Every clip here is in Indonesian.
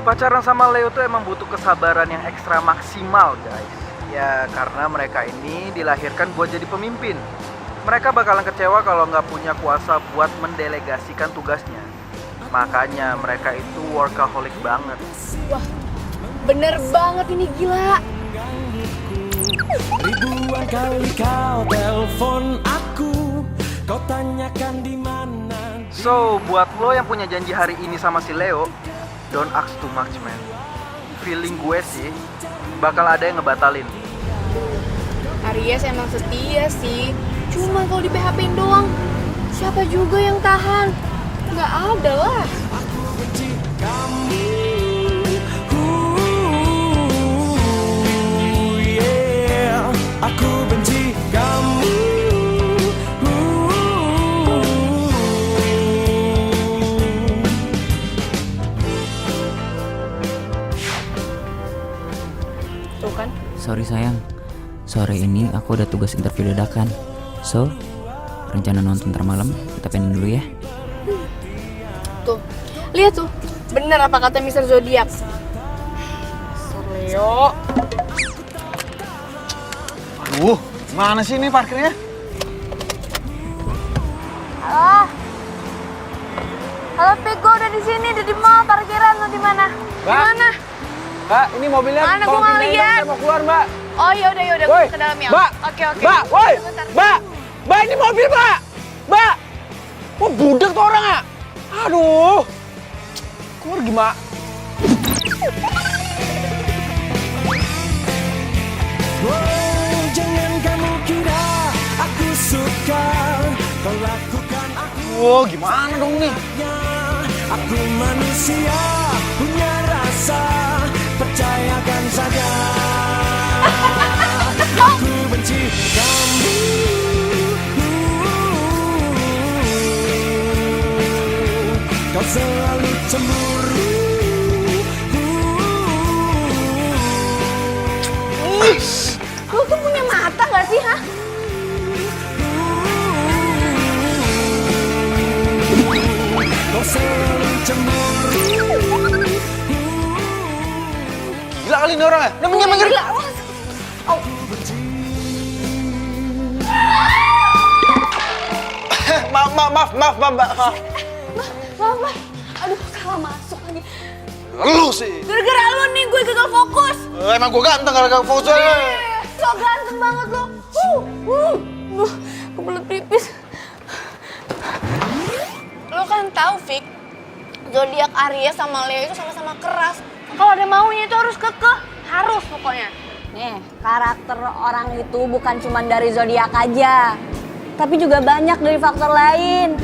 Pacaran sama Leo tuh emang butuh kesabaran yang ekstra maksimal, guys. Ya, karena mereka ini dilahirkan buat jadi pemimpin. Mereka bakalan kecewa kalau nggak punya kuasa buat mendelegasikan tugasnya. Makanya mereka itu workaholic banget. Wah, bener banget ini, gila. Ribuan kali kau telepon aku, kau tanyakan di mana. So, buat lo yang punya janji hari ini sama si Leo, don't ask too much, man. Feeling gue sih, bakal ada yang ngebatalin. Aries emang setia sih, cuma kalau di PHP-in doang, siapa juga yang tahan? Nggak ada lah. Aku benci kamu. Yeah. Aku benci kamu. Tuh kan? Sorry sayang, sore ini aku ada tugas interview dadakan. So, rencana nonton ntar malam kita pending dulu ya. Tuh, lihat tuh, bener apa kata Mr. Zodiac. Leo. Aduh, mana sih ini parkirnya? Halo. Halo, Pik, gue udah di sini, udah di mall parkiran. Lo di mana? Di mana? Mbak, ini mobilnya Mana? Gua tolong nggak pindahin lihat. dong, saya mau keluar, Mbak. Oh, yaudah, gue Woi, ke dalam ya. Mbak. Oke. Mbak, woi. Sebentar. Mbak, ini mobil, Mbak. Mbak. Kok budek tuh orang ya? Aduh. Keluar gimana? Oh, jangan kamu kira aku suka, kau lakukan aku. Wow, gimana dong nih? Aku manusia punya rasa, percayakan saja. Aku benci kamu. Kau selalu cemburu. Lu tuh punya mata gak sih, ha? Kau selalu cemburu. Gila kali ini orang ya? Udah minggir. Gila, wah. Oh, Maaf, Mbak. Mama. Aduh, salah masuk lagi. Lu sih. Gara-gara lu nih, gue gagal fokus. Emang gue ganteng kalau fokus aja. So ganteng banget lo. Kebelet pipis. Lo kan tahu, Fik, zodiak Aries sama Leo itu sama-sama keras. Kalau ada maunya itu harus kekeh, harus pokoknya. Nih, karakter orang itu bukan cuma dari zodiak aja, tapi juga banyak dari faktor lain.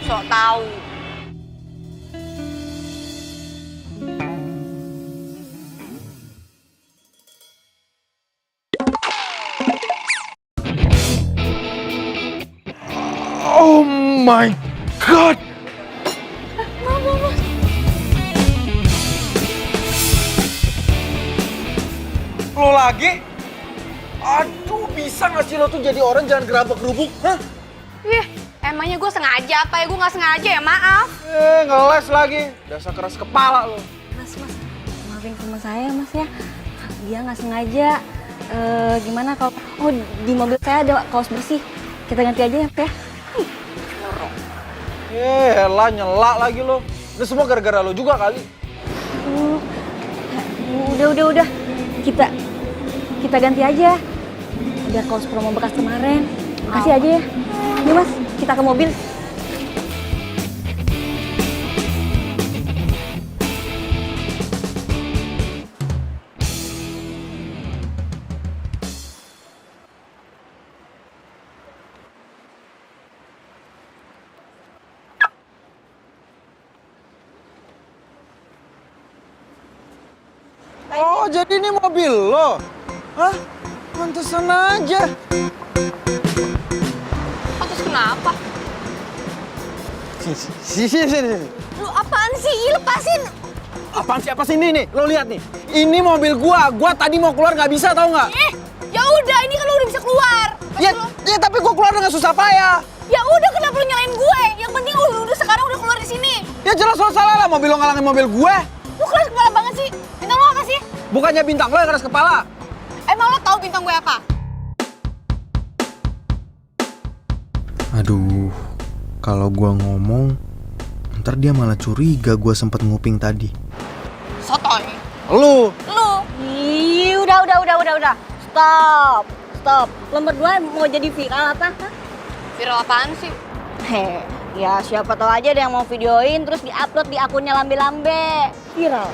Sok tahu. Oh my god. Lo lagi? Aduh, bisa gak sih lo tuh jadi orang jangan gerabak gerubuk? Hah? Ih, emangnya gue sengaja apa ya? Gue nggak sengaja ya, maaf. Ngeles lagi. Dasar keras kepala lo. Mas, maafin sama saya mas ya, dia nggak sengaja. Gimana kalau, di mobil saya ada kaos bersih, kita ganti aja ya, Pak. Elah, nyelak lagi lo. Ini semua gara-gara lo juga kali. Udah, kita ganti aja. Ada kaos promo bekas kemarin, kasih aja ya. Ini mas, kita ke mobil. Oh, jadi ini mobil lo? Hah? Pantesan aja. Terus kenapa? Sini. Lu apaan sih? Ih, lepasin. Apaan sih? Apa sih ini nih? Lo lihat nih. Ini mobil gua tadi mau keluar nggak bisa, tau nggak? Ya udah, ini Ya tapi gue keluar dengan susah payah. Ya udah, kenapa lu nyalain gue? Yang penting lu udah sekarang udah keluar di sini. Ya jelas lo salah lah, mobil lo ngalangin mobil gue. Lu keras kepala banget sih. Bintang lu apa sih? Bukannya bintang lo yang keras kepala. Emang lo tahu bintang gue apa? Aduh, kalau gua ngomong, ntar dia malah curiga gua sempet nguping tadi. Sotoy. Lu! Ih, udah. Stop. Lo berdua mau jadi viral apa? Hah? Viral apaan sih? Ya siapa tahu aja ada yang mau videoin terus diupload di akunnya lambe-lambe. Viral.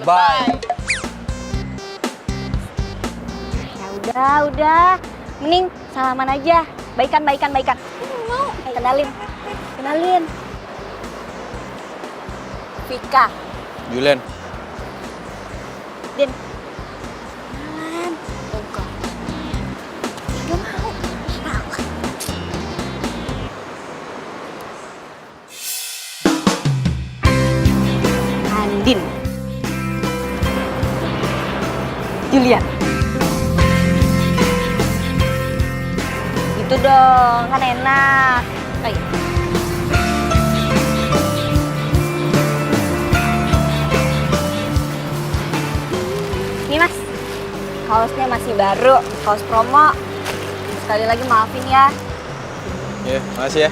Bye. Ya udah. Mending salaman aja. Baikan. Mau. Kenalin. Vika. Julen. Din. Kenalan. Enggak. Gak mau. Andin. Julian. Itu dong, kan enak. Ayo. Nih mas, kaosnya masih baru, kaos promo. Sekali lagi maafin ya. Ya, makasih ya.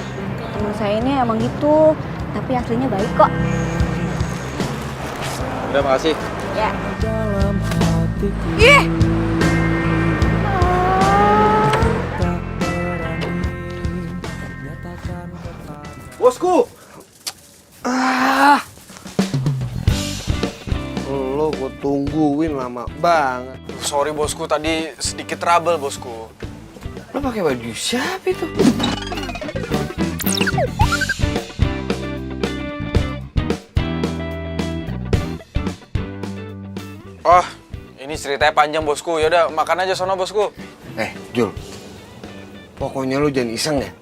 Temen saya ini emang gitu, tapi aslinya baik kok. Udah, makasih. Ya. Ih! Bosku. Lo gue tungguin lama banget. Sorry bosku, tadi sedikit trouble bosku. Lo pakai baju siapa itu? Oh, ini ceritanya panjang bosku. Yaudah, makan aja sono bosku. Jul, pokoknya lo jangan iseng ya.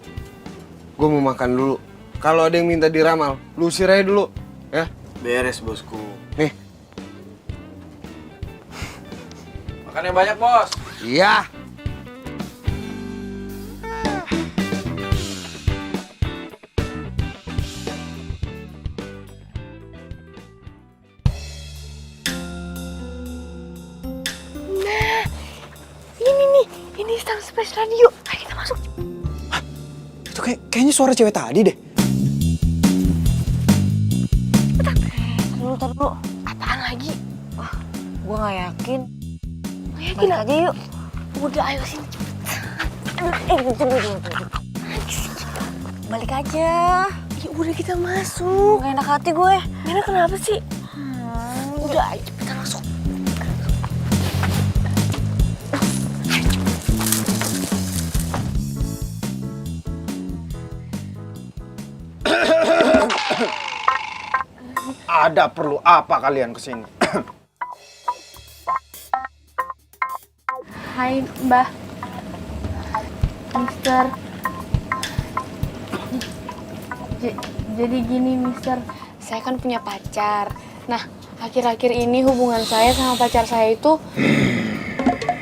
Gue mau makan dulu. Kalau ada yang minta diramal, lu usir aja dulu, ya. Beres bosku. Nih. Makan yang banyak bos. Iya. Ini Star Space Radio. Ayo kita masuk. Itu kayaknya suara cewek tadi deh. Tar dulu. Apaan lagi? Gue gak yakin. Yakin Balik aja yuk. Udah, ayo sini. Tunggu. Balik aja. Ya udah, kita masuk. Gak enak hati gue. Nena kenapa sih? Udah, ayo cepetan masuk. Ada perlu apa kalian kesini? Hai, Mbah. Mister. Jadi gini, Mister. Saya kan punya pacar. Nah, akhir-akhir ini hubungan saya sama pacar saya itu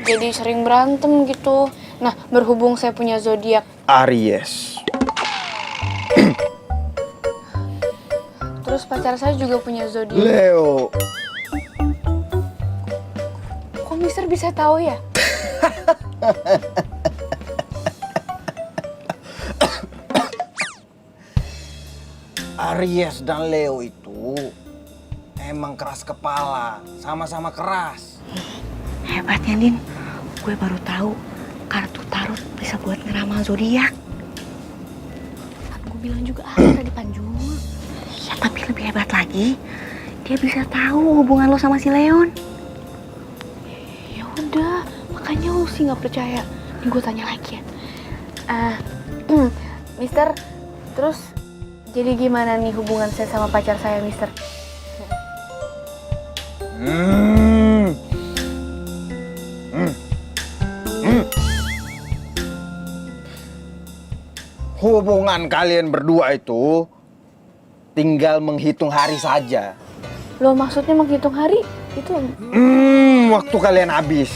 jadi sering berantem gitu. Nah, berhubung saya punya zodiak Aries. terus pacar saya juga punya zodiak. Leo. Kok Mister bisa tahu ya? Aries dan Leo itu emang keras kepala, sama-sama keras. Hebatnya, Din. Gue baru tahu kartu tarot bisa buat ngeramal zodiak. Kan gue bilang juga ada di Panjul. Ya, tapi lebih hebat lagi, dia bisa tahu hubungan lo sama si Leon. Ya udah, makanya lu sih nggak percaya. Nih gue tanya lagi ya. Mister, terus jadi gimana nih hubungan saya sama pacar saya, Mister? Hubungan kalian berdua itu tinggal menghitung hari saja. Lo maksudnya menghitung hari? Itu Waktu kalian habis,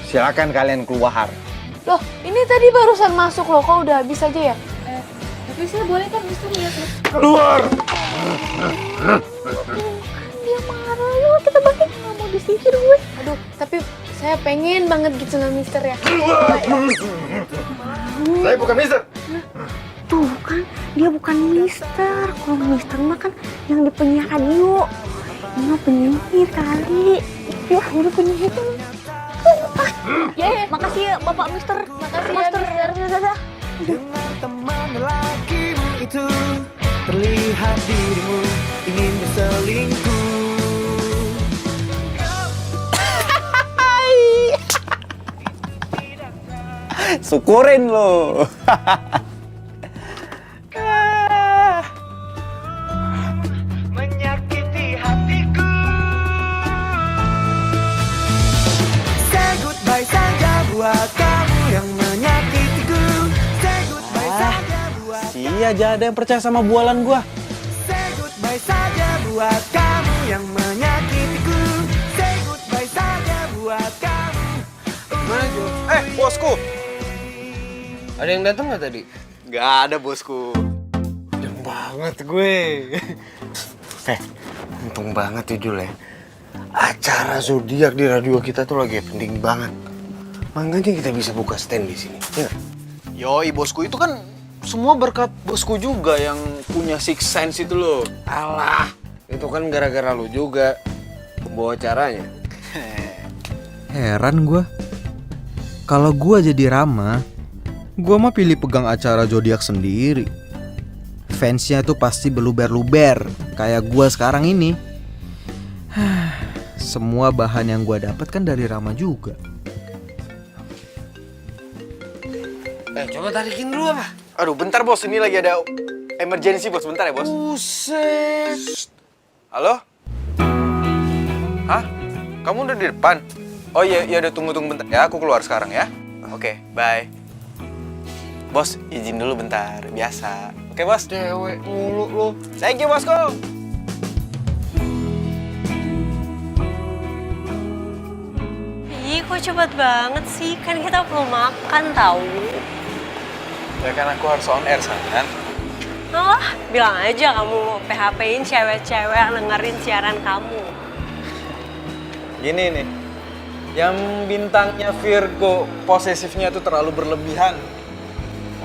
silakan kalian keluar. Loh, ini tadi barusan masuk loh, kok udah habis aja ya? Tapi saya boleh kan Mister lihat? Keluar! Dia marah, yuk kita balik. Nggak mau disihir gue. Aduh, tapi saya pengen banget gitu sama Mister ya. Saya bukan Mister. Tuh kan, dia bukan Mister. Kalau Mister mah kan yang di penyiar radio. Ini mah penyihir kali. Yuk, udah penyihir. Ya, makasih ya Bapak Mister. Makasih ya, Mister. Mister. Dadah. Dengan teman lelakimu itu terlihat dirimu ingin berselingkuh. Syukurin lo. Menyakiti hatiku. Say goodbye saja buat kamu yang menyakitiku. Say goodbye saja buat Si aja ada yang percaya sama bualan gua. Say goodbye saja buat kamu yang menyakitiku. Say goodbye saja buat kamu. Mana Jo? Bosku. Ada yang datang nggak tadi? Gak ada bosku. Jam banget gue. Untung banget ya Jul ya. Acara zodiak di radio kita tuh lagi penting banget. Makanya kita bisa buka stand di sini. Ya. Yoi bosku, itu kan semua berkat bosku juga yang punya six sense itu loh. Alah, itu kan gara-gara lu juga pembawa acaranya. Heran gua. Kalau gua jadi Rama, gua mah pilih pegang acara zodiak sendiri. Fansnya tuh pasti beluber-luber kayak gua sekarang ini. Semua bahan yang gua dapat kan dari Rama juga. Coba tarikin dulu apa? Aduh, bentar bos, ini lagi ada emergency bos, bentar ya bos. Buset. Halo? Hah? Kamu udah di depan? Oh iya, udah tunggu bentar ya, aku keluar sekarang ya. Oke, bye. Bos, izin dulu bentar, biasa. Oke bos? Cewek mulu lu. Thank you bosku. Ih, kok cepet banget sih? Kan kita belum makan tahu. Ya kan aku harus on air kan? Oh, bilang aja kamu PHP-in cewek-cewek yang dengerin siaran kamu. Gini nih, yang bintangnya Virgo posesifnya tuh terlalu berlebihan.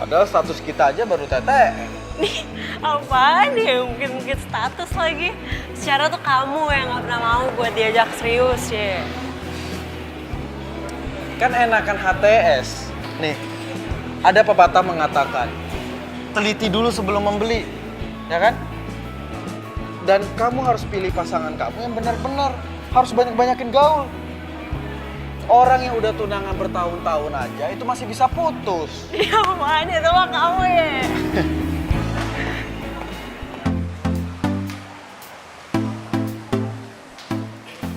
Padahal status kita aja baru TTM. Nih, apaan ya? Mungkin status lagi. Secara tuh kamu yang gak pernah mau buat diajak serius ya. Kan enakan HTS. Nih, ada pepatah mengatakan, teliti dulu sebelum membeli, ya kan? Dan kamu harus pilih pasangan kamu yang benar-benar, harus banyak-banyakin gaul. Orang yang udah tunangan bertahun-tahun aja itu masih bisa putus. Ya apaan itu mah kamu ya?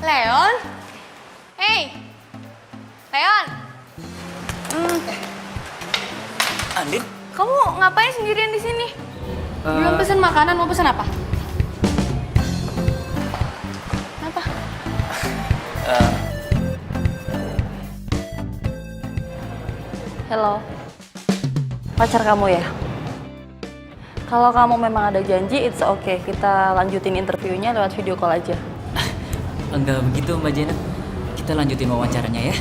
Leon? Hey! Leon! Andin? Kamu ngapain sendirian di sini? Belum pesen makanan, mau pesen apa? Apa? Halo. Pacar kamu ya? Kalau kamu memang ada janji, it's okay. Kita lanjutin interviewnya lewat video call aja. Enggak begitu Mbak Jenna. Kita lanjutin wawancaranya ya.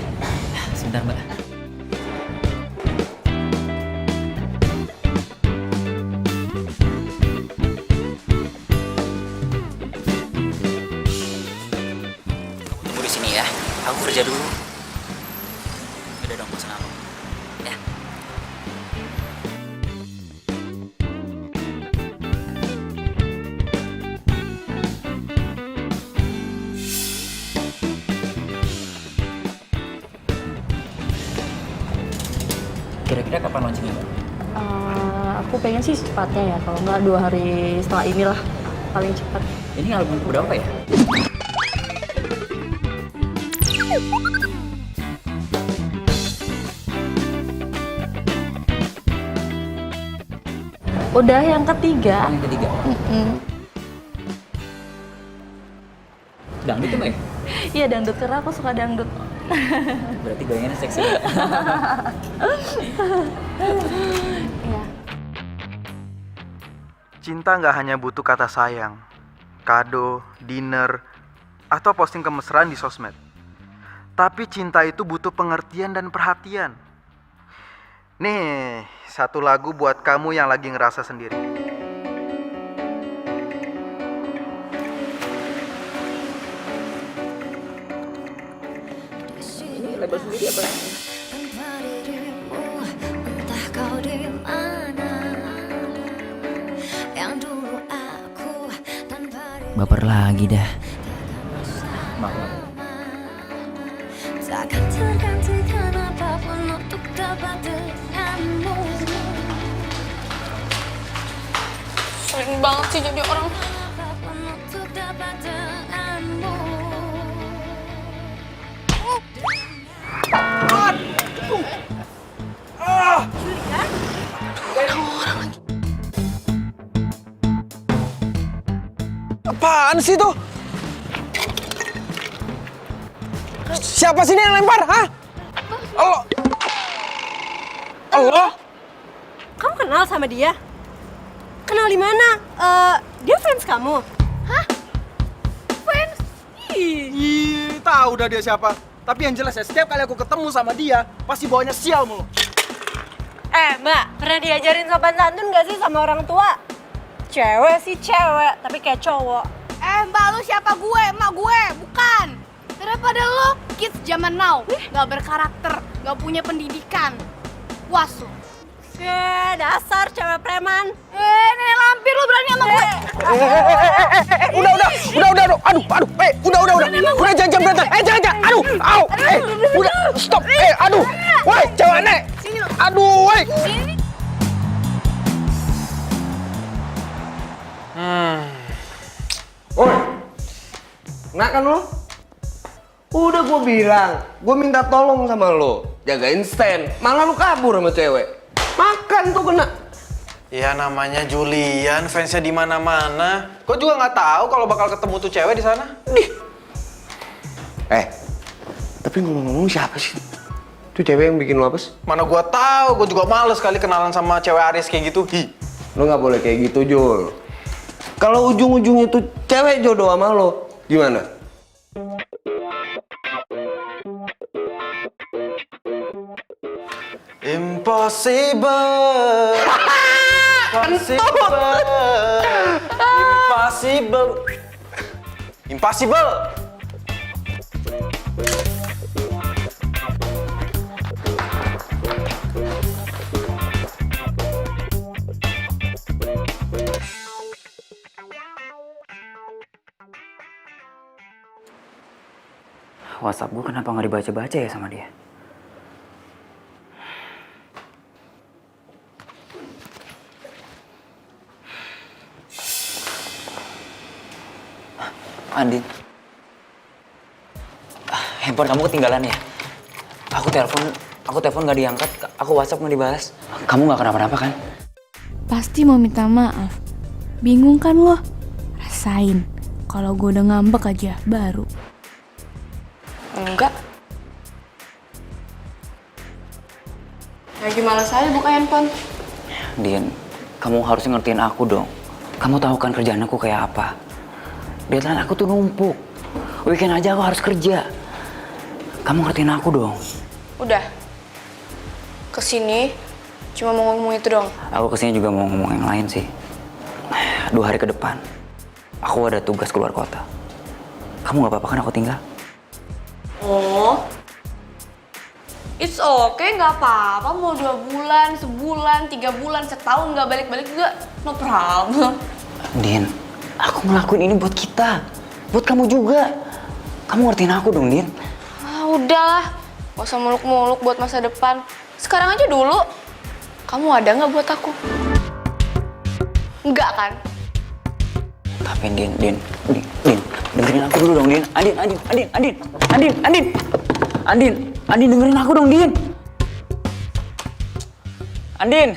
Sebentar Mbak. Kamu tunggu di sini ya. Aku kerja dulu. Udah dong pesan apa? Ya. Kira-kira kapan launchingnya Mbak? Aku pengen sih secepatnya ya, kalau nggak 2 hari setelah inilah paling cepat. Ini album berapa ya? Udah yang ketiga. Yang ketiga. Dangdut tuh Mbak ya? Iya dangdut, karena aku suka dangdut. Berarti gayanya seksi. Cinta nggak hanya butuh kata sayang, kado, dinner, atau posting kemesraan di sosmed. Tapi cinta itu butuh pengertian dan perhatian. Nih, satu lagu buat kamu yang lagi ngerasa sendiri. Baper lagi dah. Takkan tergantikan apapun untuk dapat denganmu. Sering banget sih jadi orang. Apapun untuk dapat denganmu. Apaan sih tuh? Siapa sih ini yang lempar? Hah? Allah. Allah? Kamu kenal sama dia? Kenal di mana? Dia fans kamu? Hah? Fans? Ih, tahu dah dia siapa. Tapi yang jelas ya, setiap kali aku ketemu sama dia, pasti bawanya sial mulu. Mbak, pernah diajarin sopan santun gak sih sama orang tua? Cewek sih cewek, tapi kayak cowok. Mbak, lu siapa gue? Emak gue, bukan. Daripada lo kids zaman now, gak berkarakter, gak punya pendidikan. Puas lo. Dasar cewek preman. Nenek lampir lo berani sama gue. Udah, aduh, udah, jangan berantem, jangan, aduh, udah, stop, aduh, woi, cewek nek, aduh, woi. Oi, kena kan lo? Udah gue bilang, gue minta tolong sama lo, jagain stand, malah lo kabur sama cewek. Makan tuh kena. Ya namanya Julian, fansnya di mana-mana. Kok juga nggak tahu kalau bakal ketemu tuh cewek di sana? Tapi ngomong-ngomong siapa sih? Tuh cewek yang bikin lo apes? Mana gua tahu, gua juga males kali kenalan sama cewek Aries kayak gitu. Lo nggak boleh kayak gitu, Jul. Kalau ujung-ujungnya tuh cewek jodoh sama lo, gimana? Impossible. Impossible. WhatsApp gue kenapa nggak dibaca-baca ya sama dia? Andin, handphone kamu ketinggalan ya? Aku telepon nggak diangkat, aku WhatsApp nggak dibalas. Kamu nggak kenapa-napa kan? Pasti mau minta maaf. Bingung kan lo? Rasain. Kalau gue udah ngambek aja, baru. Enggak. Lagi malas aja buka handphone. Din, kamu harusnya ngertiin aku dong. Kamu tahu kan kerjaan aku kayak apa? Deadline aku tuh numpuk. Weekend aja aku harus kerja. Kamu ngertiin aku dong. Udah. Kesini cuma mau ngomong itu dong. Aku kesini juga mau ngomong yang lain sih. 2 hari ke depan, aku ada tugas keluar kota. Kamu nggak apa-apa kan aku tinggal? Oh, it's okay, nggak apa-apa. Mau 2 bulan, sebulan, 3 bulan, setahun nggak balik-balik juga, no problem. Din, aku ngelakuin ini buat kita, buat kamu juga. Kamu ngertiin aku dong, Din. Udahlah, gak usah muluk-muluk buat masa depan. Sekarang aja dulu. Kamu ada nggak buat aku? Enggak kan? Tapi Din, dengerin aku dulu dong, Din. Andin, dengerin aku dong, Din. Andin.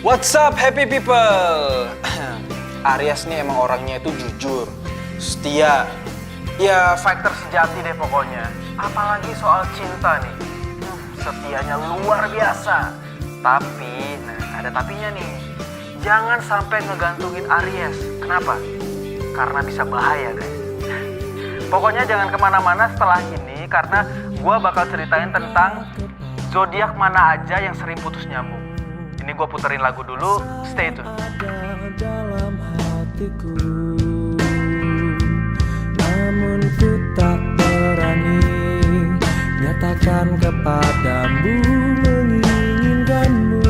What's up, happy people? Aries nih emang orangnya itu jujur, setia, Ya fighter sejati deh pokoknya. Apalagi soal cinta nih. Setianya luar biasa. Tapi, nah ada tapinya nih. Jangan sampai ngegantungin Aries. Kenapa? Karena bisa bahaya guys. Pokoknya jangan kemana-mana setelah ini karena gue bakal ceritain tentang zodiak mana aja yang sering putus nyambung. Ini gue puterin lagu dulu, stay tune. Dalam hatiku, namun ku tak berani nyatakan kepadamu, menginginkanmu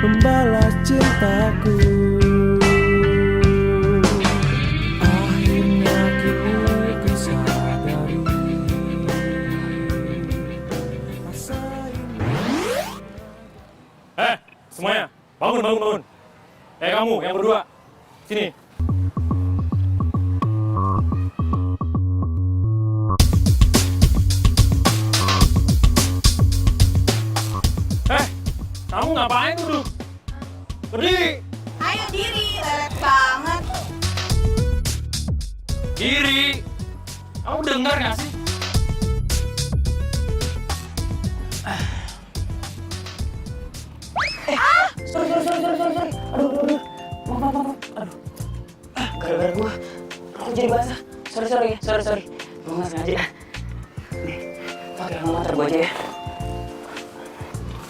membalas cintaku. Akhirnya kini ku sadari rasa ini. Semuanya, bangun. Kamu yang berdua, sini. Kamu ngapain duduk? Berdiri. Ayo diri, lelet banget. Diri. Kamu dengar nggak sih? Sorry. Aduh. Maaf. Aduh. Gara-gara gua jadi basah. Sorry. Gua nggak sengaja. Nih, pakai alma mater gua aja ya.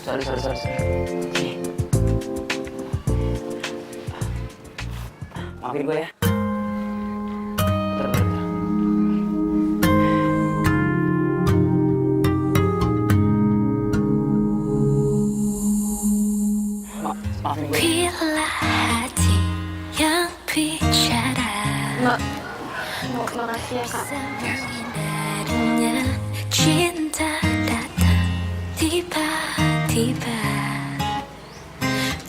Sorry. Nih. Maafin gua ya. Bentar. Maafin gue. Bila hati yang bicara Makasih ya kak. Darinya cinta datang tiba-tiba.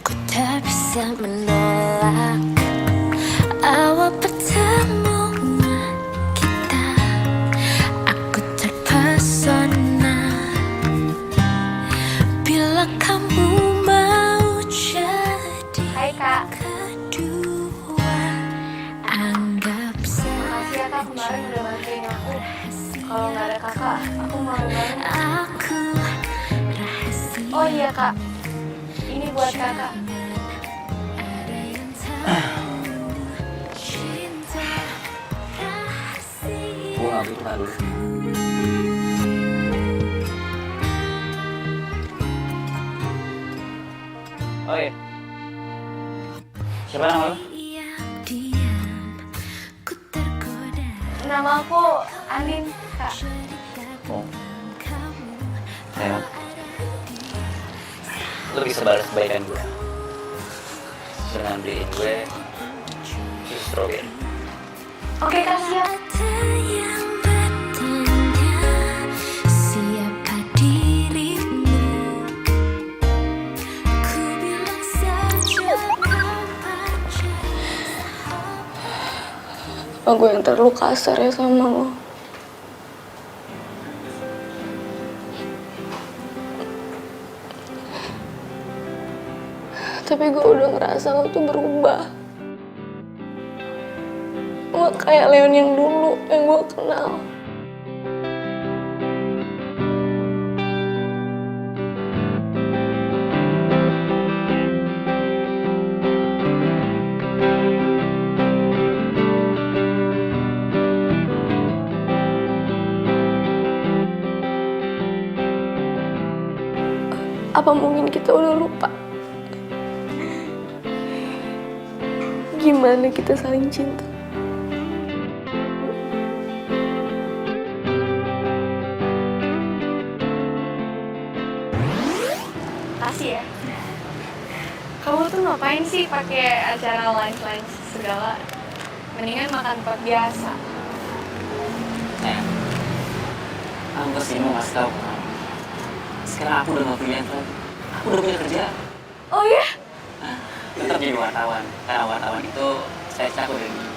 Ku tak bisa menolak awal pertemuan kita. Aku terpesona bila kamu mau jadi Hai kak. kedua. Anggap Makasih ya kak kemarin udah bantuin aku. Kalau nggak ada kakak, aku malu banget. aku rahasia. Oh iya kak, ini buat kakak. Ada yang tahu cinta rahasia. Gua nggak butuh kado. Oh iya. Siapa nama lo? Diam, ku tergoda. Nama aku Anin kak. Oh. Sayang. Lo bisa balas kebaikan gue dengan beliin gue susu strawberry. Oke kak siap. Ada yang bertanya siapa dirimu. Ku bilang saja kau pacar. Aku yang terlalu kasar ya sama lo. Tapi gue udah ngerasa lo tuh berubah. Lo kayak Leon yang dulu, yang gue kenal. Apa mungkin kita udah lupa? Gimana kita saling cinta? Kasih ya. Kamu tuh ngapain sih pakai acara lunch segala? Mendingan makan tempat biasa. Sayang, aku kesini mau ngasih tau ke kamu. Sekarang aku udah gak freelance lagi. Aku udah punya kerja. Oh ya? Tetap jadi wartawan. Karena wartawan itu saya cakup dari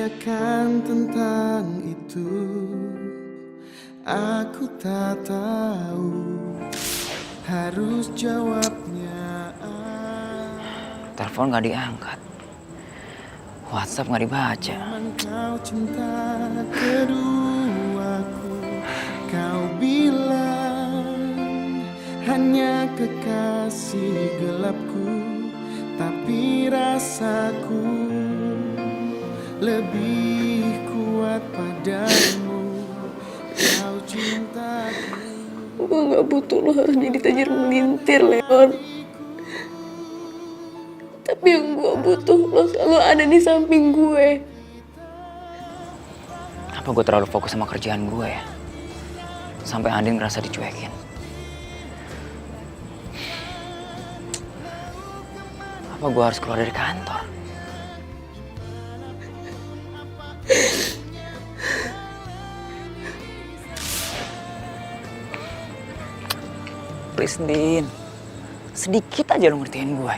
Tanyakan tentang itu, aku tak tahu harus jawabnya. Telepon nggak diangkat, WhatsApp nggak dibaca. Kau cinta keduaku, kau bilang hanya kekasih gelapku, tapi rasaku lebih kuat padamu. Kau cintaku. Gue gak butuh lo harus jadi tajir melintir, Leon. Tapi yang gue butuh lo selalu ada di samping gue. Apa gue terlalu fokus sama kerjaan gue ya? Sampai Andin ngerasa dicuekin. Apa gue harus keluar dari kantor? Please, Din. Sedikit aja lo ngertiin gue.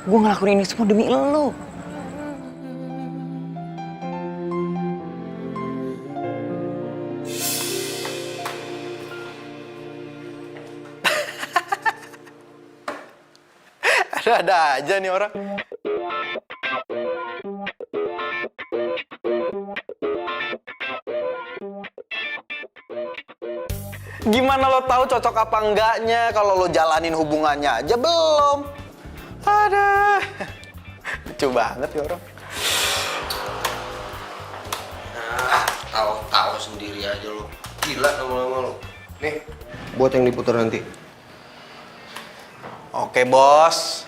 Gue ngelakuin ini semua demi lo. Ada aja nih orang. Gimana lo tahu cocok apa enggaknya kalau lo jalanin hubungannya aja belum? Ada. Lucu banget ya orang. Tahu sendiri aja lo. Gila lama-lama lo. Nih, buat yang diputar nanti. Oke, bos.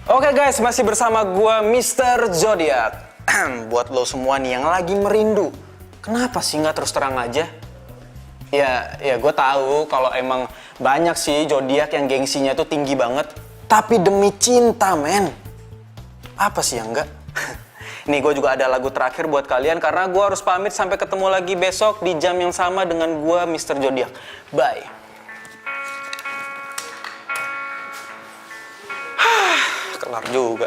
Oke guys, masih bersama gua Mr. Zodiac. Buat lo semua nih yang lagi merindu, kenapa sih nggak terus terang aja? Ya gue tahu kalau emang banyak sih Zodiac yang gengsinya tuh tinggi banget. Tapi demi cinta, men. Apa sih yang enggak? Nih gue juga ada lagu terakhir buat kalian karena gue harus pamit sampai ketemu lagi besok di jam yang sama dengan gue Mr. Zodiac. Bye. Kelar juga.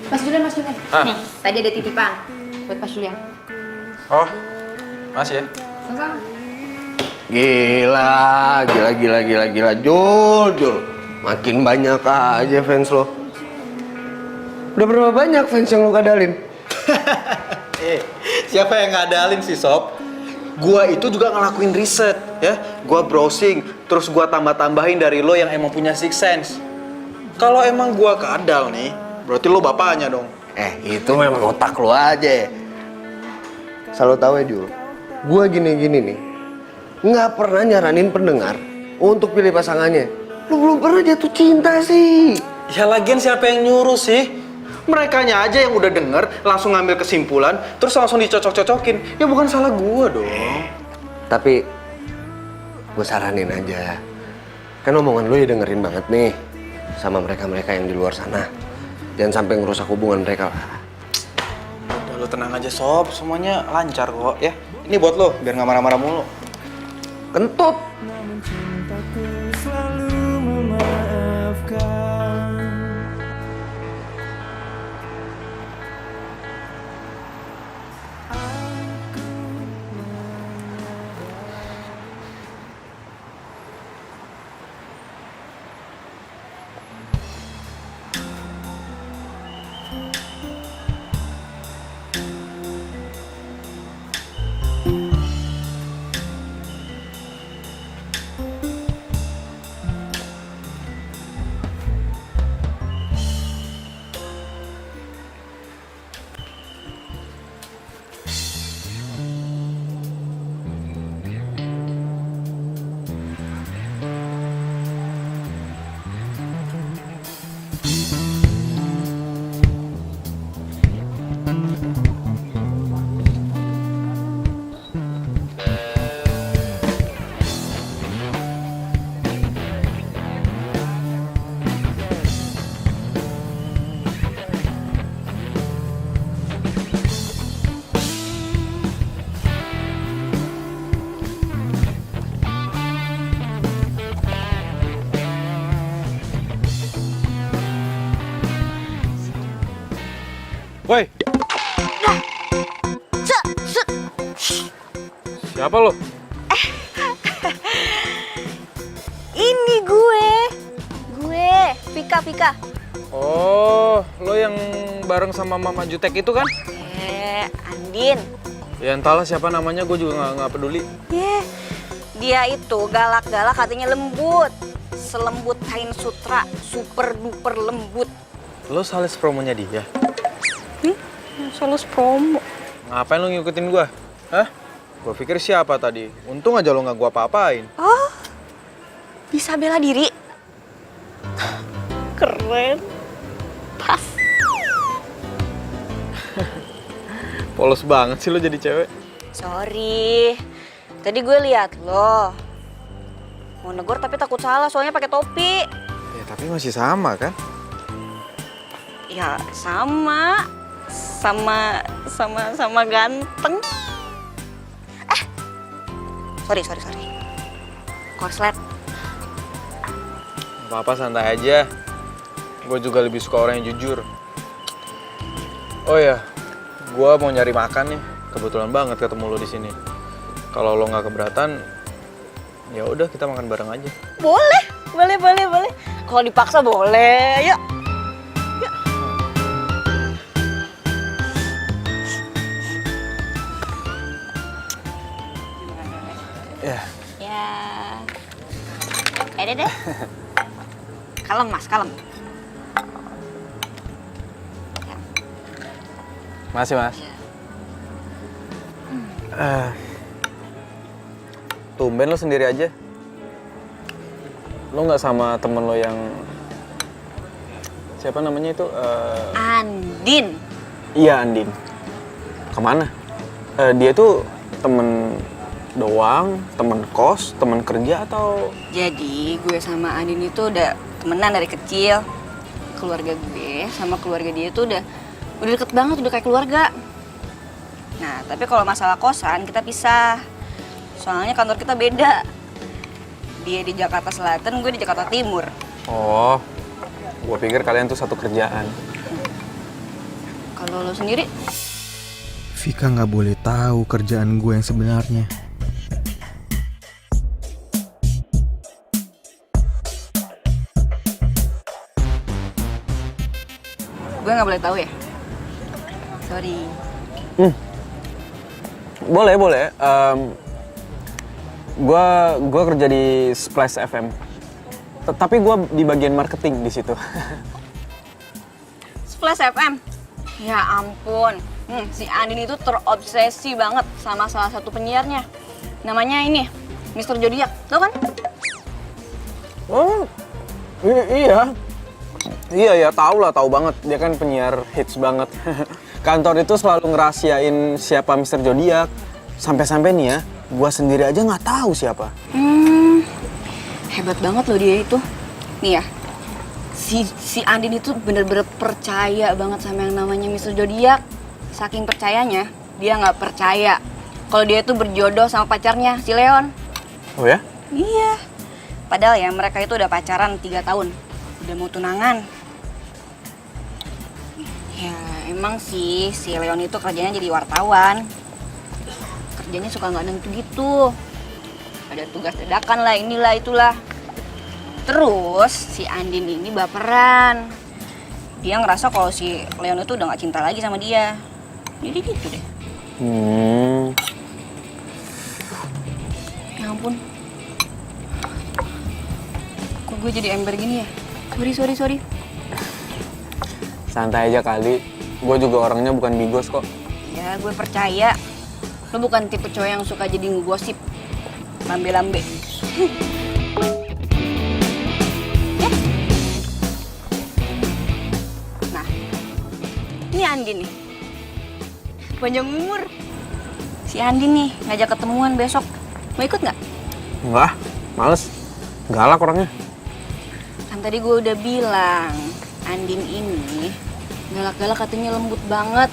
Mas Julian. Nih, tadi ada titipan buat Mas Julian. Oh, masih ya? Sama-sama. Gila, Jul. Makin banyak aja fans lo. Udah berapa banyak fans yang lo kadalin? Siapa yang ngadalin sih, Sob? Gua itu juga ngelakuin riset, ya. Gua browsing, terus gua tambah-tambahin dari lo yang emang punya six sense. Kalau emang gua kadal nih, berarti lo bapaknya dong. Itu memang otak lo aja. Selalu tahu ya, Jul. Gua gini-gini nih, nggak pernah nyaranin pendengar untuk pilih pasangannya. Lo belum pernah jatuh cinta sih. Ya lagian siapa yang nyuruh sih? Merekanya aja yang udah denger, langsung ngambil kesimpulan, terus langsung dicocok-cocokin. Ya bukan salah gua dong. Tapi, gue saranin aja. Kan omongan lo ya dengerin banget nih sama mereka-mereka yang di luar sana. Jangan sampai ngerusak hubungan mereka lah. Udah lo tenang aja, Sob. Semuanya lancar kok, ya. Ini buat lo, biar nggak marah-marah mulu. Kentut. Cintaku selalu memaafkan. Siapa lo? Ini gue, Vika. Oh, lo yang bareng sama Mama Jutek itu kan? Andin. Ya entahlah siapa namanya, gue juga nggak peduli. Dia itu galak-galak, katanya lembut. Selembut kain sutra, super duper lembut. Lo sales promonya dia? Sales promo. Ngapain lo ngikutin gue? Hah? Gue pikir siapa tadi? Untung aja lo nggak gue apa-apain. Oh, bisa bela diri. Keren. Pas. Polos banget sih lo jadi cewek. Sorry, tadi gue lihat lo. Mau negor tapi takut salah, soalnya pakai topi. Ya tapi masih sama kan? Ya sama ganteng. Sorry. Korslet. Apa-apa santai aja. Gue juga lebih suka orang yang jujur. Oh ya, gue mau nyari makan nih. Kebetulan banget ketemu lo di sini. Kalau lo nggak keberatan, ya udah kita makan bareng aja. Boleh. Kalau dipaksa boleh, yuk. Ya. Deh. Kalem mas, kalem. Masih mas. Tumben lo sendiri aja. Lo nggak sama temen lo yang siapa namanya itu? Andin. Iya Andin. Kemana? Dia tuh temen doang, temen kos, temen kerja atau? Jadi gue sama Andin itu udah temenan dari kecil. Keluarga gue sama keluarga dia tuh udah deket banget, udah kayak keluarga. Nah, tapi kalau masalah kosan kita pisah. Soalnya kantor kita beda. Dia di Jakarta Selatan, gue di Jakarta Timur. Oh, gue pikir kalian tuh satu kerjaan. Kalau lo sendiri? Vika nggak boleh tahu kerjaan gue yang sebenarnya. Gue nggak boleh tahu ya? Sorry. Boleh. Gue kerja di Splash FM. Tapi gue di bagian marketing di situ. Splash FM? Ya ampun. Si Andin itu terobsesi banget sama salah satu penyiarnya. Namanya ini, Mr. Zodiac. Tau kan? Oh, iya. Iya, tahu banget. Dia kan penyiar hits banget. Kantor itu selalu ngerahasiain siapa Mr. Zodiac. Sampai-sampai nih ya, gua sendiri aja nggak tahu siapa. Hebat banget loh dia itu. Nih ya, si Andin itu bener-bener percaya banget sama yang namanya Mr. Zodiac. Saking percayanya, dia nggak percaya kalau dia itu berjodoh sama pacarnya, si Leon. Oh ya? Iya. Padahal ya mereka itu udah pacaran 3 tahun. Udah mau tunangan. Ya emang sih si Leon itu kerjanya jadi wartawan. Kerjanya suka nggak nentu gitu. Ada tugas dadakan lah, inilah itulah. Terus si Andin ini baperan. Dia ngerasa kalau si Leon itu udah nggak cinta lagi sama dia. Jadi gitu deh. Ya ampun. Kok gue jadi ember gini ya? Sorry. Santai aja kali. Gue juga orangnya bukan bigos kok. Ya gue percaya. Lo bukan tipe cowok yang suka jadi ngegosip. Lambe-lambe. Nah, ini Andin nih. Panjang umur. Si Andin nih ngajak ketemuan besok. Mau ikut nggak? Enggak, males. Galak orangnya. Kan tadi gue udah bilang, Andin ini galak-galak katanya lembut banget.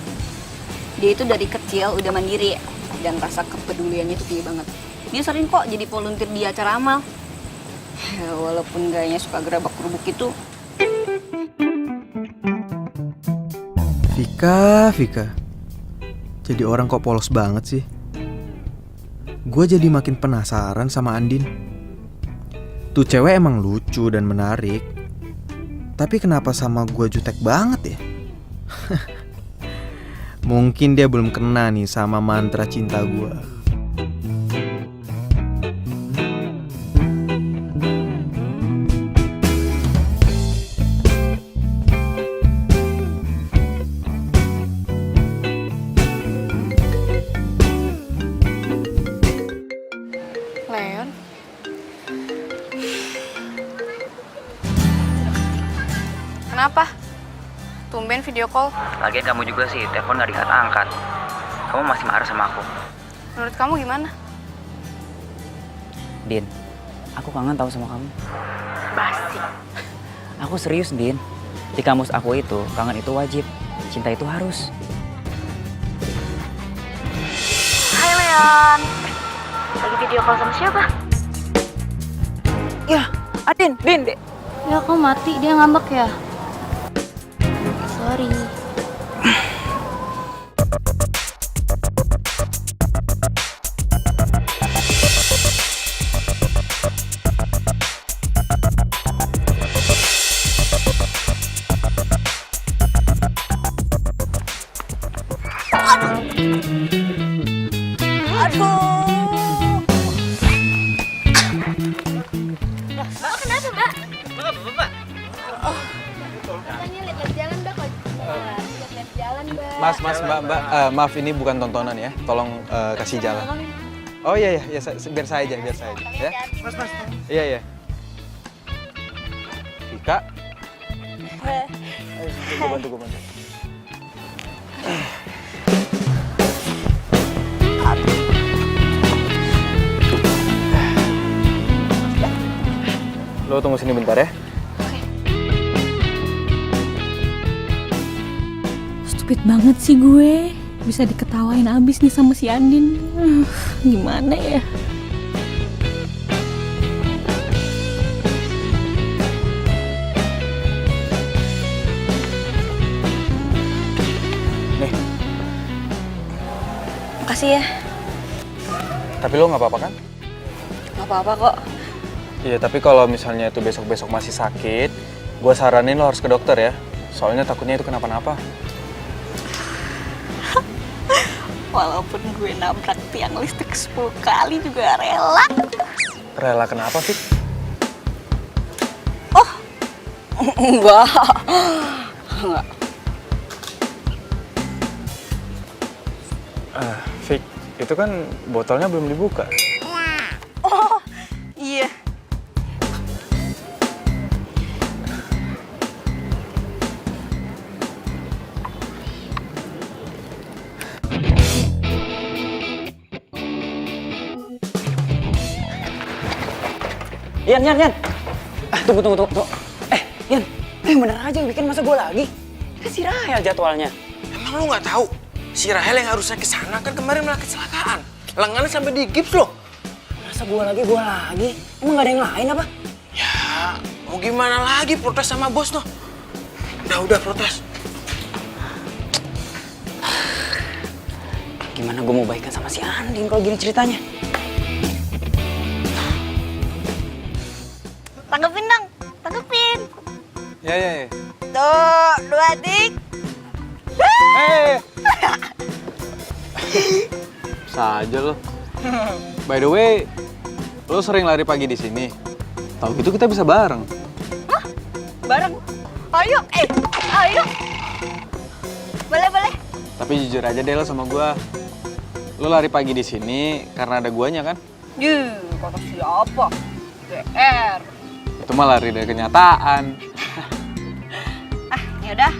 Dia itu dari kecil udah mandiri dan rasa kepeduliannya itu tinggi banget. Dia sering kok jadi volunteer di acara amal. Walaupun gayanya suka gerabak-gerubuk itu. Vika. Jadi orang kok polos banget sih. gue jadi makin penasaran sama Andin. Tuh cewek emang lucu dan menarik, tapi kenapa sama gue jutek banget ya? Mungkin dia belum kena nih sama mantra cinta gue. Leon? Kenapa? Tumben video call. Lagian kamu juga sih, telepon gak diangkat-angkat. Kamu masih marah sama aku. Menurut kamu gimana? Din, aku kangen tahu sama kamu. Basi. Aku serius, Din. Di kamus aku itu, kangen itu wajib. Cinta itu harus. Hai Leon. Lagi video call sama siapa? Ya, Adin, Din, deh. Ya kok mati, dia ngambek ya? Sorry. Mbak, maaf ini bukan tontonan ya. Tolong kasih jalan. Oh iya, biar saya aja ya. Mas. Iya. Vika. Ayo, gue bantu. Lo tunggu sini bentar ya. Stupid banget sih gue. Bisa diketawain abis nih sama si Andin. Gimana ya? Nih. Makasih ya. Tapi lo nggak apa-apa kan? Gak apa-apa kok. Iya, tapi kalau misalnya itu besok-besok masih sakit, gue saranin lo harus ke dokter ya. Soalnya takutnya itu kenapa-napa. Walaupun gue nabrak tiang listrik 10 kali juga rela. Rela kenapa, Fik? Oh, enggak. Fik, itu kan botolnya belum dibuka. Oh, iya. Yan. Tunggu. Yan, bener aja bikin masa gue lagi. Kan si Rahel jadwalnya. Emang lu nggak tahu? Si Rahel yang harusnya ke sana kan kemarin malah kecelakaan. Lengannya sampai digips loh. Masa gue lagi? Emang gak ada yang lain apa? Ya, mau gimana lagi protes sama bos noh. Udah protes. Gimana gue mau baikan sama si Andin kalau gini ceritanya? Tanggepin dong, tanggepin. Ya. Tuh, 2 tik. Saja lo. By the way, lo sering lari pagi di sini. Tahu gitu kita bisa bareng. Hah? Bareng? Ayo. Boleh. Tapi jujur aja deh lo sama gua. Lo lari pagi di sini karena ada guanya kan? Kata siapa? GR. Itu mah lari dari kenyataan. Yaudah,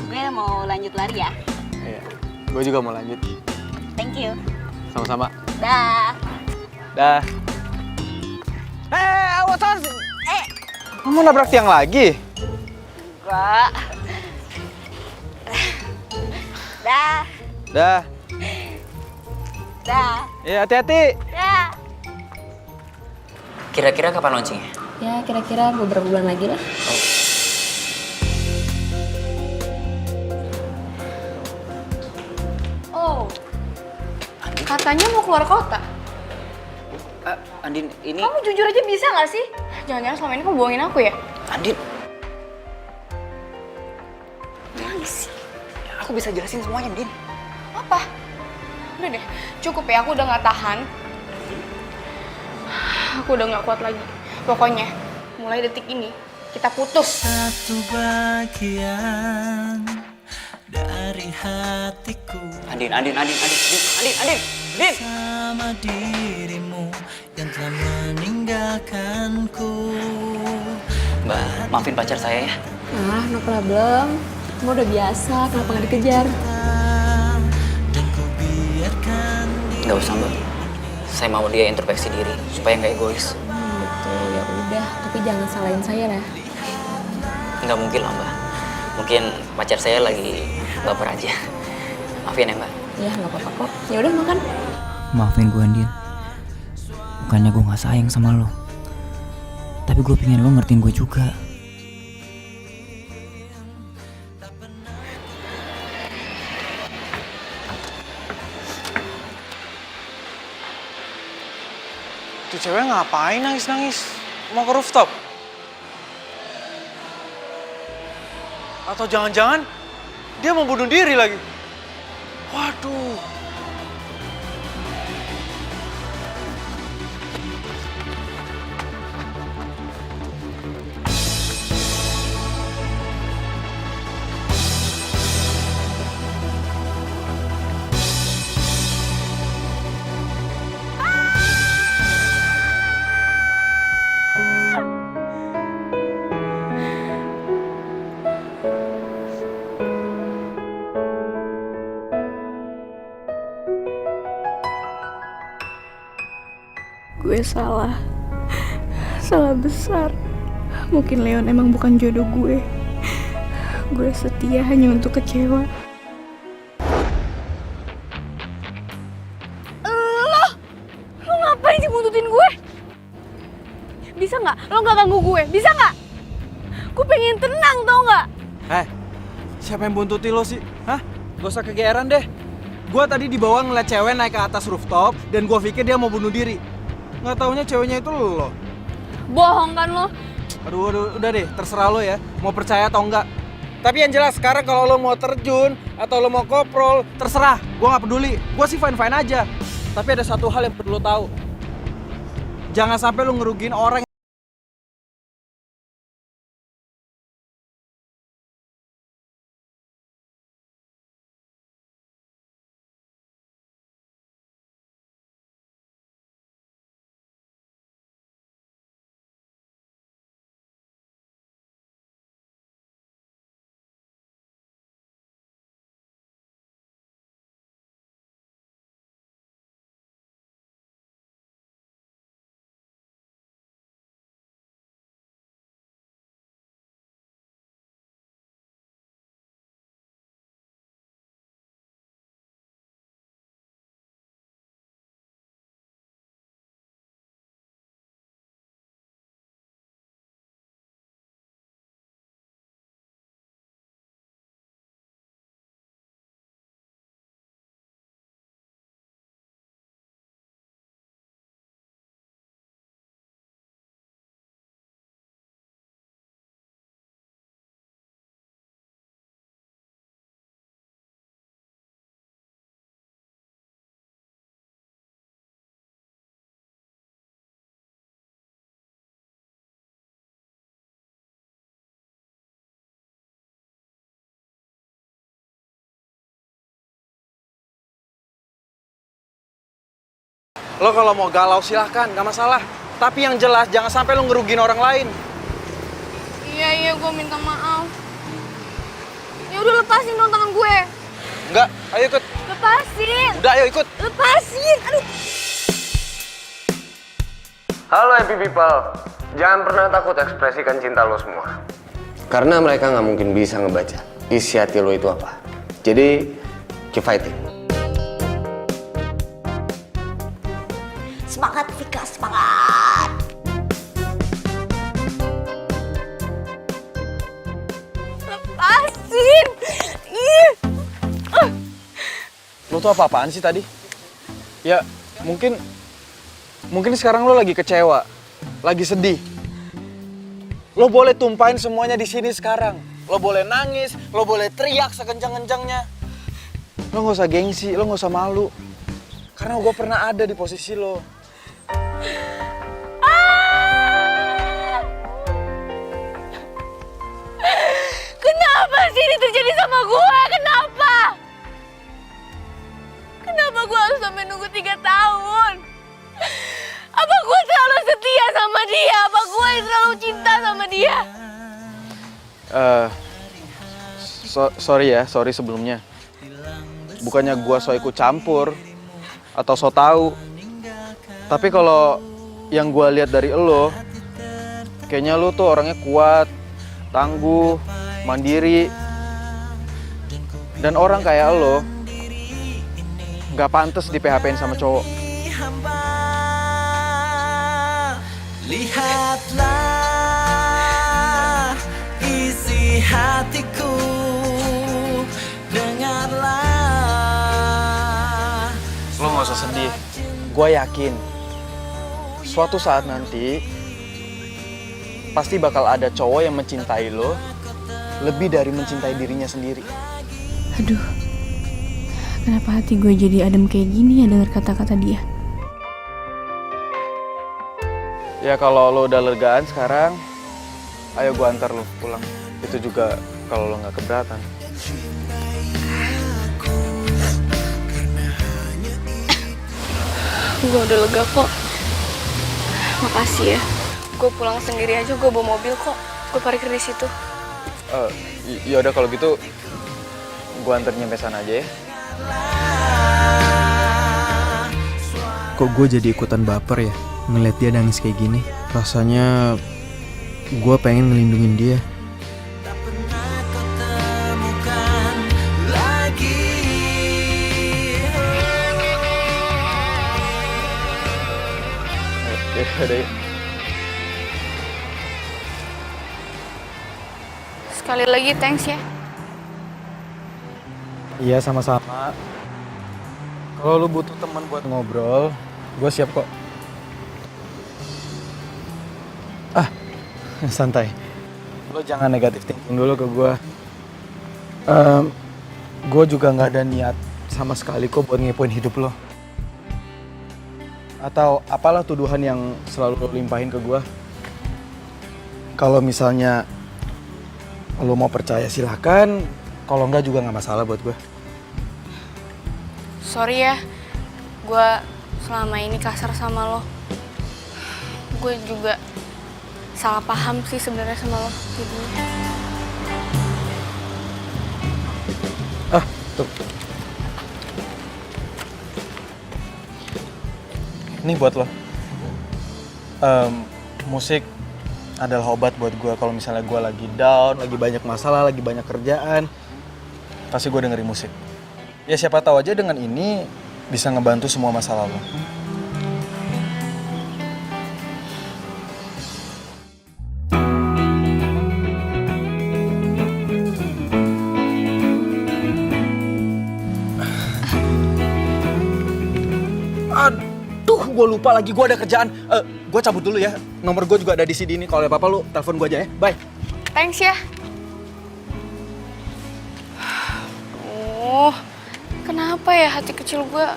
gue mau lanjut lari ya. Iya, gue juga mau lanjut. Thank you. Sama-sama. Dah. Awas. Kamu nabrak tiang lagi? Enggak. Dah. Ya, hati-hati. Dah. Kira-kira kapan launchingnya? Ya kira-kira beberapa bulan lagi lah. Oh, katanya mau keluar kota. Andin, ini... Kamu jujur aja bisa gak sih? Jangan-jangan selama ini kamu bohongin aku ya? Andin, Gimana sih? aku bisa jelasin semuanya, Din. Apa? Udah deh, cukup ya, aku udah gak tahan. Aku udah gak kuat lagi. Pokoknya, mulai detik ini, kita putus. Satu bagian dari hatiku Andin. sama dirimu yang telah meninggalkanku. Mbak, maafin pacar saya ya. Ah, no problem. Kamu udah biasa, kenapa nggak dikejar? Dan ku biarkan Nggak usah, Mbak. Saya mau dia introspeksi diri supaya nggak egois. Gitu, ya udah. Tapi jangan salahin saya lah. Nggak mungkin lah, Mbak. Mungkin pacar saya lagi baper aja. Maafin ya, Mbak. Ya nggak apa-apa kok. Ya udah makan. Maafin gue, Andin. Bukannya gue nggak sayang sama lo, tapi gue pengen lo ngertiin gue juga. Tuh cewek ngapain nangis-nangis? Mau ke rooftop? Atau jangan-jangan dia mau bunuh diri lagi? Waduh. Gue salah besar. Mungkin Leon emang bukan jodoh gue. Gue setia hanya untuk kecewa. Lo ngapain sih buntutin gue? Bisa nggak? Lo nggak ganggu gue? Bisa nggak? Gue pengen tenang, tau nggak? Siapa yang buntuti lo sih? Hah? Gak usah kegeeran deh. Gue tadi di bawah ngeliat cewek naik ke atas rooftop dan gue pikir dia mau bunuh diri. Nggak taunya ceweknya itu lo. Bohong kan lo? Aduh, udah deh, terserah lo ya. Mau percaya atau enggak. Tapi yang jelas sekarang kalau lo mau terjun atau lo mau koprol, terserah. Gue nggak peduli. Gue sih fine-fine aja. Tapi ada satu hal yang perlu lo tahu. Jangan sampai lo ngerugiin orang. Lo kalau mau galau silahkan, gak masalah. Tapi yang jelas jangan sampai lo ngerugiin orang lain. Iya, gue minta maaf. Ya udah lepasin dong tangan gue. Enggak, ayo ikut. Lepasin. Udah, ayo ikut. Lepasin. Aduh. Halo happy people, jangan pernah takut ekspresikan cinta lo semua. Karena mereka nggak mungkin bisa ngebaca isi hati lo itu apa. Jadi, keep fighting. Semangat Vika, semangat. Lepasin. Lo tuh apa-apaan sih tadi? Ya, mungkin Mungkin sekarang lo lagi kecewa, lagi sedih. Lo boleh tumpahin semuanya di sini sekarang. Lo boleh nangis, lo boleh teriak sekencang-kencangnya. Lo nggak usah gengsi, lo nggak usah malu. Karena gue pernah ada di posisi lo. Kenapa sih ini terjadi sama gue? Kenapa? Kenapa gue harus sampai nunggu 3 tahun? Apa gue terlalu setia sama dia? Apa gue terlalu cinta sama dia? Sorry sebelumnya. Bukannya gue so ikut campur atau so tahu. Tapi kalau yang gue lihat dari lo, kayaknya lo tuh orangnya kuat, tangguh, mandiri. Dan orang kayak lo nggak pantas di PHP-in sama cowok. Lihatlah isi hatiku, dengarlah. Lo nggak usah sedih. Gue yakin suatu saat nanti pasti bakal ada cowok yang mencintai lo lebih dari mencintai dirinya sendiri. Aduh, kenapa hati gue jadi adem kayak gini ya dengar kata-kata dia? Ya kalau lo udah legaan sekarang, ayo gue antar lo pulang. Itu juga kalau lo nggak keberatan. Gue udah lega kok. Makasih ya. Gue pulang sendiri aja, gue bawa mobil kok. Gue parkir di situ. Ya udah kalau gitu, gue antar nyampe sana aja ya. Kok gue jadi ikutan baper ya ngeliat dia nangis kayak gini. Rasanya gue pengen ngelindungin dia. Yaudah yuk. Sekali lagi thanks ya. Iya sama-sama. Kalau lu butuh teman buat ngobrol, gue siap kok. Santai. Lo jangan negatif thinking dulu ke gue. Gue juga nggak ada niat sama sekali kok buat ngepoin hidup lo. Atau apalah tuduhan yang selalu lo limpahin ke gue. Kalau misalnya lo mau percaya silahkan. Kalau enggak juga nggak masalah buat gue. Sorry ya, gue selama ini kasar sama lo. Gue juga salah paham sih sebenarnya sama lo jadinya. Tuh. Ini buat lo. Musik adalah obat buat gue kalau misalnya gue lagi down, lagi banyak masalah, lagi banyak kerjaan. Pasti gue dengerin musik. Ya siapa tahu aja dengan ini bisa ngebantu semua masalah lo. Aduh, gue lupa lagi, gue ada kerjaan. Gue cabut dulu ya. Nomor gue juga ada di CD ini. Kalau ada apa-apa lu telepon gue aja ya. Bye. Thanks ya. Oh, kenapa ya hati kecil gue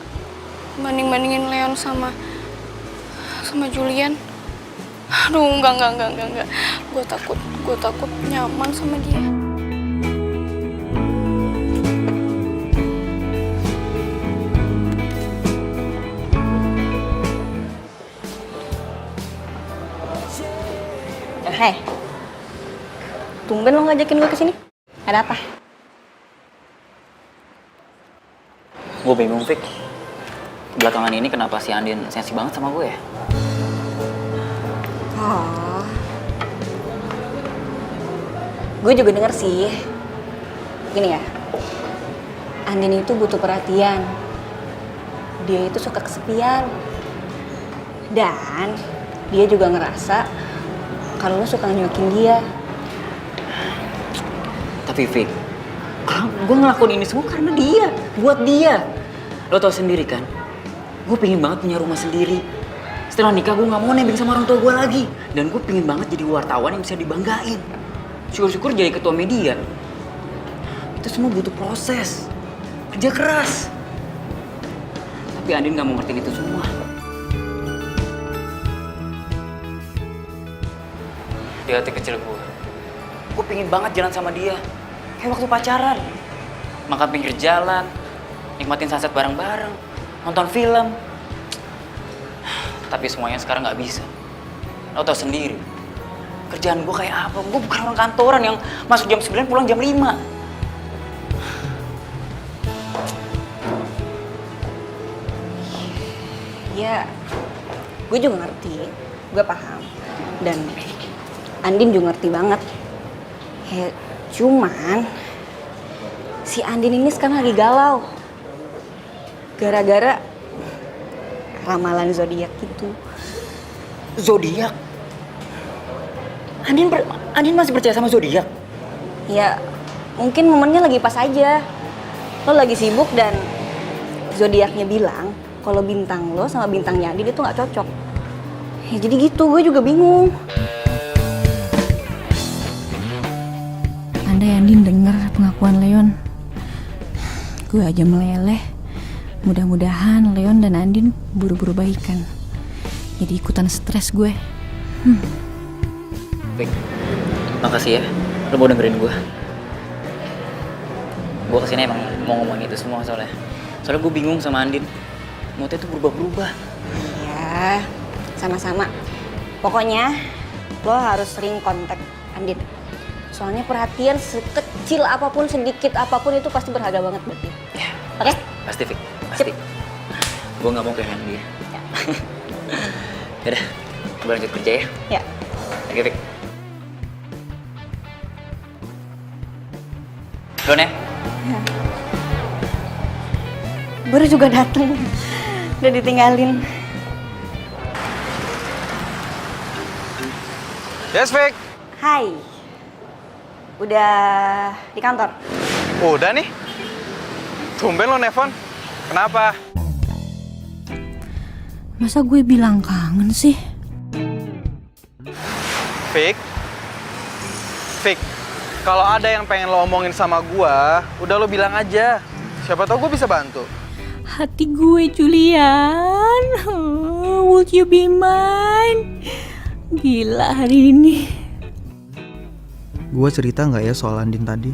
banding-bandingin Leon sama Julian? Aduh, enggak. Gue takut nyaman sama dia. Hei, tumben lo ngajakin gue kesini. Ada apa? Gue bingung, Fik. Belakangan ini kenapa si Andin sensi banget sama gue ya? Oh. Gue juga denger sih. Gini ya, Andin itu butuh perhatian. Dia itu suka kesepian. Dan dia juga ngerasa kalau lo suka nyuakin dia. Tapi Fik, gue ngelakuin ini semua karena dia, buat dia. Lo tau sendiri kan, gue pengen banget punya rumah sendiri. Setelah nikah gue nggak mau nebeng sama orang tua gue lagi. Dan gue pengen banget jadi wartawan yang bisa dibanggain. Syukur-syukur jadi ketua media. Itu semua butuh proses, kerja keras. Tapi Andin nggak mau ngertiin itu semua. Di hati kecil gue pengen banget jalan sama dia. Kayak waktu pacaran. Makan pinggir jalan, nikmatin sunset bareng-bareng, nonton film. Tapi semuanya sekarang nggak bisa. Lo tau sendiri, kerjaan gue kayak apa? Gue bukan orang kantoran yang masuk jam 9 pulang jam 5. Ya, gue juga ngerti, gue paham. Dan Andin juga ngerti banget. Ya, cuman si Andin ini sekarang lagi galau. Gara-gara ramalan zodiak gitu. Zodiak? Andin masih percaya sama zodiak? Ya, mungkin momennya lagi pas aja. Lo lagi sibuk dan zodiaknya bilang kalau bintang lo sama bintangnya Andin itu nggak cocok. Ya jadi gitu, gue juga bingung. Andai Andin dengar pengakuan Leon, gue aja meleleh. Mudah-mudahan Leon dan Andin buru-buru baikan. Jadi ikutan stres gue. Baik, makasih ya. Lo mau dengerin gue. Gue kesini emang mau ngomongin itu semua soalnya gue bingung sama Andin. Moodnya tuh berubah-berubah. Ya, sama-sama. Pokoknya lo harus sering kontak Andin. Soalnya perhatian sekecil apapun, sedikit apapun itu pasti berharga banget buat dia. Ya, oke? Pasti, Fik. Pasti. Gue gak mau kehilangan dia. Ya. Yaudah, gue lanjut kerja ya. Ya. Oke, Fik. Duluan ya. Baru juga dateng. Udah ditinggalin. Yes, Fik. Hai. Udah di kantor? Udah nih. Tumben lo nelfon. Kenapa? Masa gue bilang kangen sih? Fik. Fik. Kalau ada yang pengen lo omongin sama gua, udah lo bilang aja. Siapa tahu gue bisa bantu. Hati gue, Julian. Would you be mine? Gila hari ini. Gue cerita nggak ya soal Andin tadi?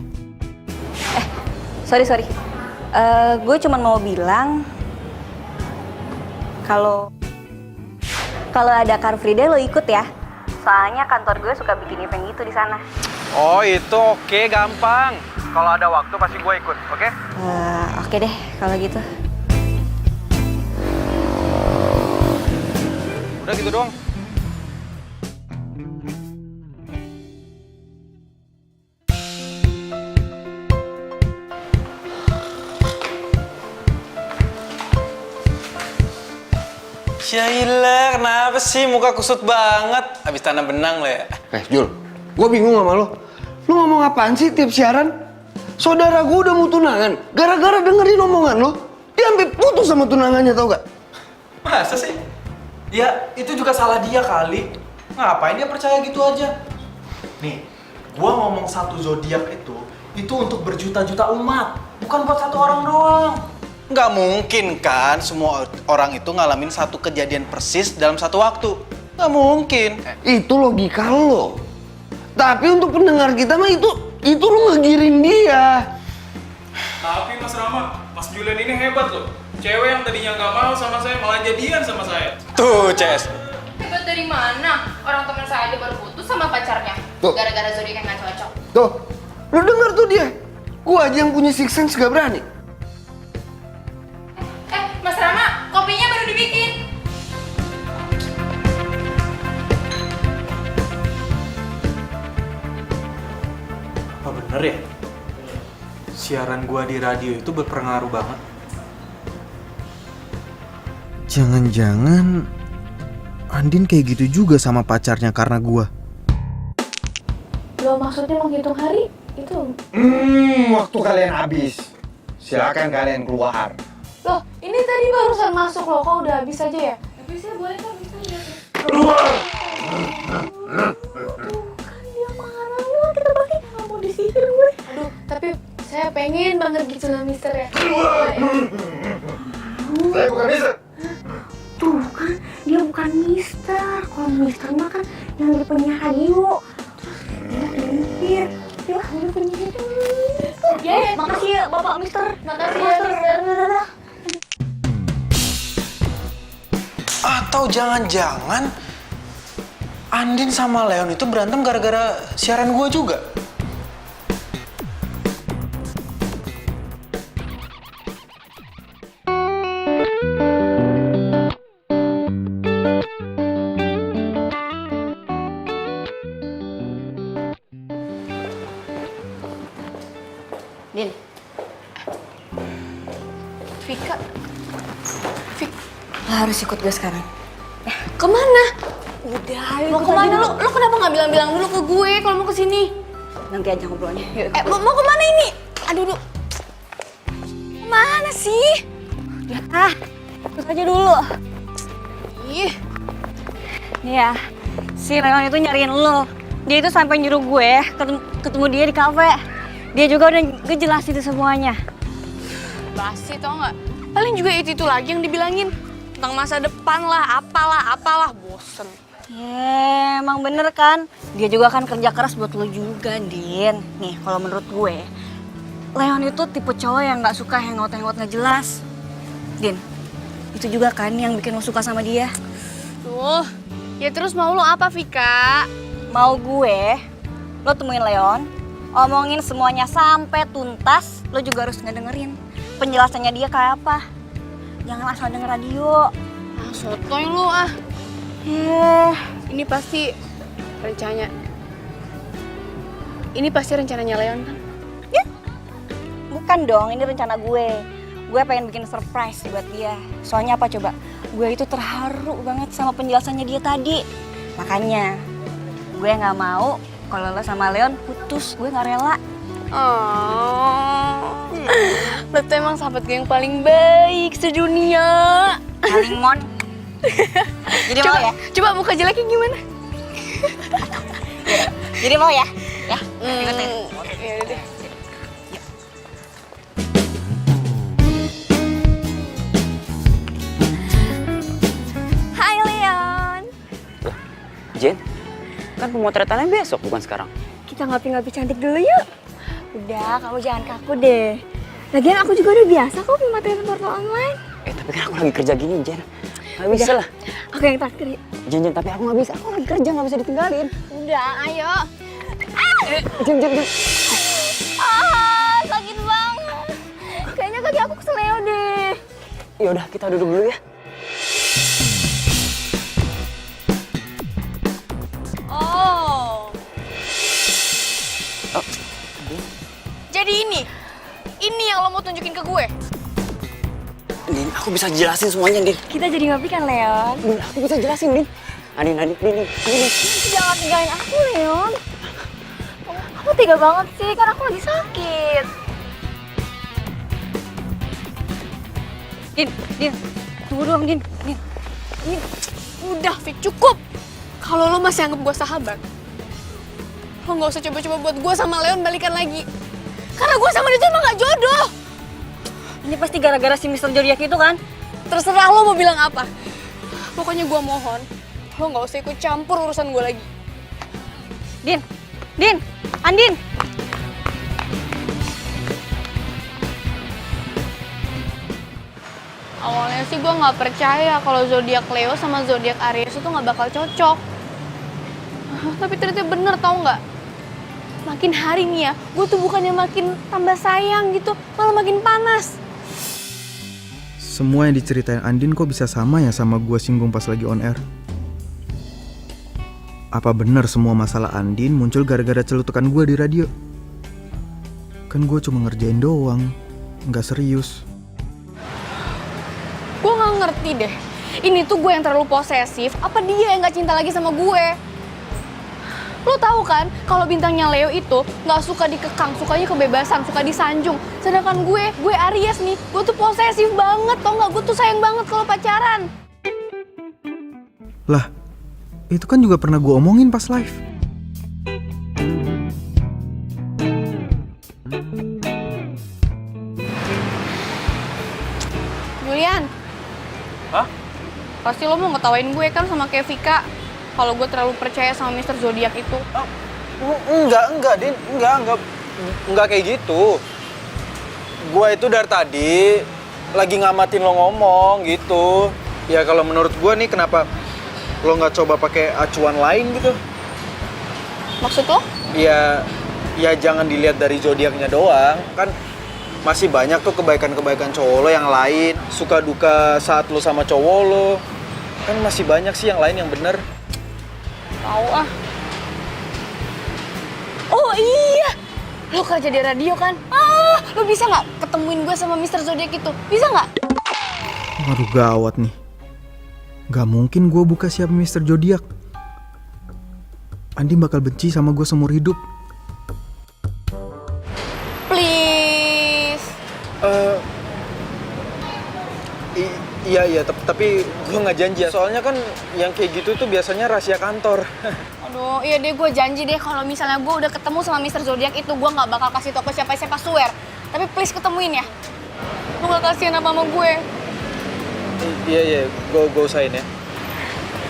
Sorry. Gue cuma mau bilang kalau ada Car Free Day lo ikut ya. Soalnya kantor gue suka bikin event gitu di sana. Oh itu oke, gampang. Kalau ada waktu pasti gue ikut, oke? Oke deh kalau gitu. Udah gitu doang. Syailah, kenapa sih muka kusut banget? Abis tanam benang lo ya? Jul, gue bingung sama lo. Lo ngomong apaan sih tiap siaran? Saudara gue udah mau tunangan, gara-gara dengerin omongan lo, dia sampai putus sama tunangannya, tau gak? Masa sih? Ya, itu juga salah dia kali. Ngapain dia percaya gitu aja? Nih, gua ngomong satu zodiak itu untuk berjuta-juta umat, bukan buat satu orang doang. Nggak mungkin kan semua orang itu ngalamin satu kejadian persis dalam satu waktu. Nggak mungkin. Itu logika lo. Tapi untuk pendengar kita mah itu lo ngegiring dia. Tapi Mas Rama, Mas Julian ini hebat loh. Cewek yang tadinya nggak mau sama saya malah jadian sama saya. Tuh, Ces. Hebat dari mana? Orang teman saya aja baru putus sama pacarnya. Tuh. Gara-gara zodiak yang nggak cocok. Tuh, lo denger tuh dia. Gua aja yang punya six sense gak berani. Mas Rama, kopinya baru dibikin. Apa bener ya? Siaran gua di radio itu berpengaruh banget. Jangan-jangan Andin kayak gitu juga sama pacarnya karena gua. Lo maksudnya menghitung hari? Itu? Waktu kalian habis. Silakan kalian keluar. Loh, ini tadi barusan masuk loh, kok udah habis aja ya? Habisnya boleh kok, bisa ya. banget gitu lah Mister ya. Saya bukan Mister. Tuh kan, dia bukan Mister. Kalau Mister mah kan yang di penyiar radio. Terus dia limpir. Dia ambil penyiar itu. Ya, makasih ya Bapak Mister. Makasih ya Mister. Atau jangan-jangan Andin sama Leon itu berantem gara-gara siaran gue juga? Din, Vika. lo harus ikut gue sekarang. Kemana? Udah, ayo Mau ikut kemana aja lu? Lu kenapa nggak bilang-bilang dulu ke gue kalau mau kesini? Nanti aja ngobrolnya. Yuk, Mau kemana ini? Aduh, kemana sih? ikut aja dulu. Ih, Nih ya, si Leon itu nyariin lo. Dia itu sampai nyuruh gue ketemu dia di kafe. Dia juga udah ngejelasin itu semuanya. basi tau nggak? Paling juga itu lagi yang dibilangin tentang masa depan lah, apalah, bosen. Emang bener kan? Dia juga kan kerja keras buat lo juga, Din. Nih, kalau menurut gue, Leon itu tipe cowok yang nggak suka hangout-hangout nggak jelas. Din, itu juga kan yang bikin lo suka sama dia. Tuh, ya terus mau lo apa Vika? Mau gue, lo temuin Leon, omongin semuanya sampai tuntas, lo juga harus ngedengerin penjelasannya dia kayak apa. Jangan asal denger radio. Ah, sotoy lu ah. Ini pasti rencananya Leon kan? Bukan dong, ini rencana gue. Gue pengen bikin surprise buat dia. Soalnya apa coba? Gue itu terharu banget sama penjelasannya dia tadi. Makanya gue nggak mau kalau lo sama Leon putus. Gue nggak rela. Oh, lo tuh emang sahabat gue yang paling baik sedunia. Paling mon. Jadi mau ya? Coba muka jeleknya gimana? Jadi mau ya? Ya, ikutin. Ya udah deh. Hai Leon. Jen, kan pemotretannya besok bukan sekarang. Kita ngopi-ngopi cantik dulu yuk. Udah, kamu jangan kaku deh. Lagian aku juga udah biasa kok pemotretan portal online. Tapi kan aku lagi kerja gini, Jen. Gak bisa lah. Aku yang traktir yuk. Jen, tapi aku gak bisa. Aku lagi kerja, gak bisa ditinggalin. Udah, ayo. Jen. Sakit banget. Kayaknya kaki aku keseleo deh. Yaudah, kita duduk dulu ya. Oh. Jadi ini yang lo mau tunjukin ke gue? Din, aku bisa jelasin semuanya, Din. Kita jadi ngopi kan, Leon? Din, aku bisa jelasin, Din. Din. Jangan tinggalin aku, Leon. Kamu tega banget sih, kan aku lagi sakit. Din, tunggu dong, Din. Udah, Fik, cukup. Kalau lo masih anggap gue sahabat, lo nggak usah coba-coba buat gue sama Leon balikan lagi. Karena gue sama dia tuh emang gak jodoh. Ini pasti gara-gara si Mr. Zodiac itu kan? Terserah lo mau bilang apa. Pokoknya gue mohon, lo nggak usah ikut campur urusan gue lagi. Din, Andin. Awalnya sih gue nggak percaya kalau zodiak Leo sama zodiak Aries itu nggak bakal cocok. Tapi ternyata bener, tau nggak? Makin hari nih ya, gue tuh bukannya makin tambah sayang gitu, malah makin panas. Semua yang diceritain Andin kok bisa sama ya sama gue singgung pas lagi on air? Apa benar semua masalah Andin muncul gara-gara celutukan gue di radio? Kan gue cuma ngerjain doang, nggak serius. Gue nggak ngerti deh, ini tuh gue yang terlalu posesif, apa dia yang nggak cinta lagi sama gue? Lo tahu kan, kalau bintangnya Leo itu nggak suka dikekang, sukanya kebebasan, suka disanjung. Sedangkan gue Aries nih, gue tuh posesif banget, tau nggak? Gue tuh sayang banget kalau pacaran. Lah, itu kan juga pernah gue omongin pas live. pasti lo mau ngetawain gue kan sama kayak Vika. Kalau gue terlalu percaya sama Mr. Zodiac itu. Enggak, Din. Enggak kayak gitu. Gua itu dari tadi lagi ngamatin lo ngomong gitu. Ya kalau menurut gua nih kenapa lo nggak coba pakai acuan lain gitu? Maksud lo? Ya jangan dilihat dari zodiaknya doang. Kan masih banyak tuh kebaikan-kebaikan cowok lo yang lain. Suka duka saat lo sama cowok lo. Kan masih banyak sih yang lain yang bener. Tahu ah. Oh iya, lo kerja di radio kan? Lo bisa nggak ketemuin gue sama Mr. Zodiac itu? Bisa nggak? Waduh gawat nih. Gak mungkin gue buka siapa Mr. Zodiac. Andi bakal benci sama gue seumur hidup. Please. Iya, tapi gue nggak janji ya. Soalnya kan yang kayak gitu tuh biasanya rahasia kantor. Aduh, iya deh gue janji deh kalau misalnya gue udah ketemu sama Mr. Zodiac itu gue nggak bakal kasih tau ke siapa-siapa, swear. Tapi please ketemuin ya. Lo gak kasihan apa sama gue? Iya, gue usahain ya.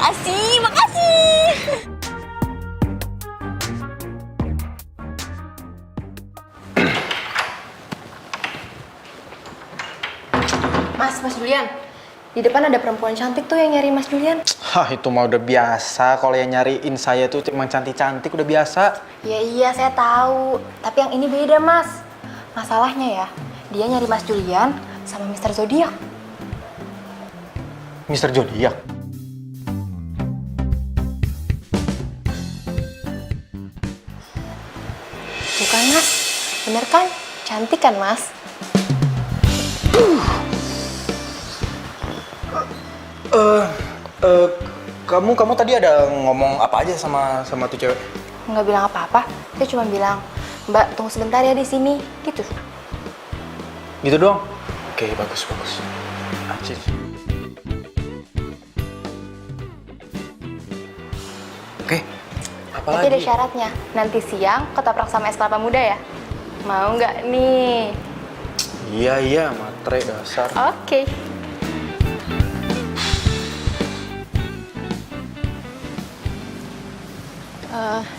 Makasih. Mas Julian. Di depan ada perempuan cantik tuh yang nyari Mas Julian. Hah, itu mah udah biasa. Kalau yang nyariin saya tuh emang cantik-cantik udah biasa. Iya, saya tahu. Tapi yang ini beda, Mas. Masalahnya ya, dia nyari Mas Julian sama Mr. Zodiac. Mr. Zodiac? Bukan, Mas. Bener kan? Cantik kan, Mas? Kamu tadi ada ngomong apa aja sama tuh cewek? Nggak bilang apa-apa. Saya cuma bilang, Mbak, tunggu sebentar ya di sini. Gitu. Gitu doang? Oke, bagus. Acik. Oke, apa Tapi lagi? ada syaratnya. Nanti siang ketoprak sama es kelapa muda ya. Mau nggak nih? Iya, matre dasar. Oke.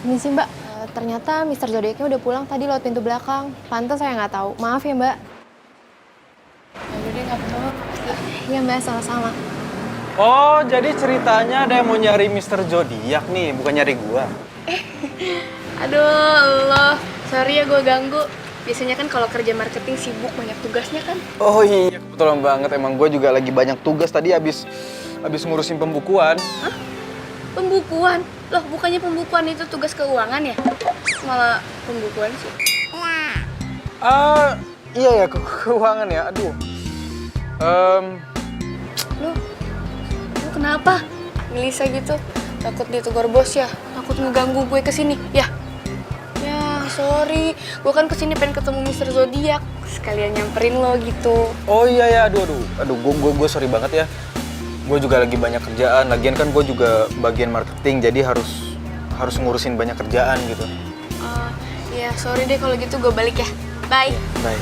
Ini sih Mbak, ternyata Mr. Zodiacnya udah pulang tadi lewat pintu belakang. Pantes saya nggak tahu. Maaf ya Mbak. Yaudah deh, nggak apa-apa. Iya Mbak, sama-sama. Oh, jadi ceritanya ada yang mau nyari Mr. Zodiac nih, bukan nyari gua. Aduh, Allah. Sorry ya gue ganggu. Biasanya kan kalau kerja marketing sibuk, banyak tugasnya kan. Oh iya, kebetulan banget. Emang gue juga lagi banyak tugas tadi abis ngurusin pembukuan. Hah? Pembukuan? Loh, bukannya pembukuan itu tugas keuangan ya? Malah pembukuan sih. Iya ya, keuangan ya. Aduh. Lu kenapa? Gelisah gitu? Takut ditegur bos ya? Takut ngeganggu gue kesini, ya? Ya, sorry. Gue kan kesini pengen ketemu Mr. Zodiac. Sekalian nyamperin lo gitu. Oh iya ya, aduh, gue sorry banget ya. Gue juga lagi banyak kerjaan. Lagian kan gue juga bagian marketing, jadi harus ngurusin banyak kerjaan gitu. Ya, sorry deh kalau gitu gue balik ya. Bye. Bye.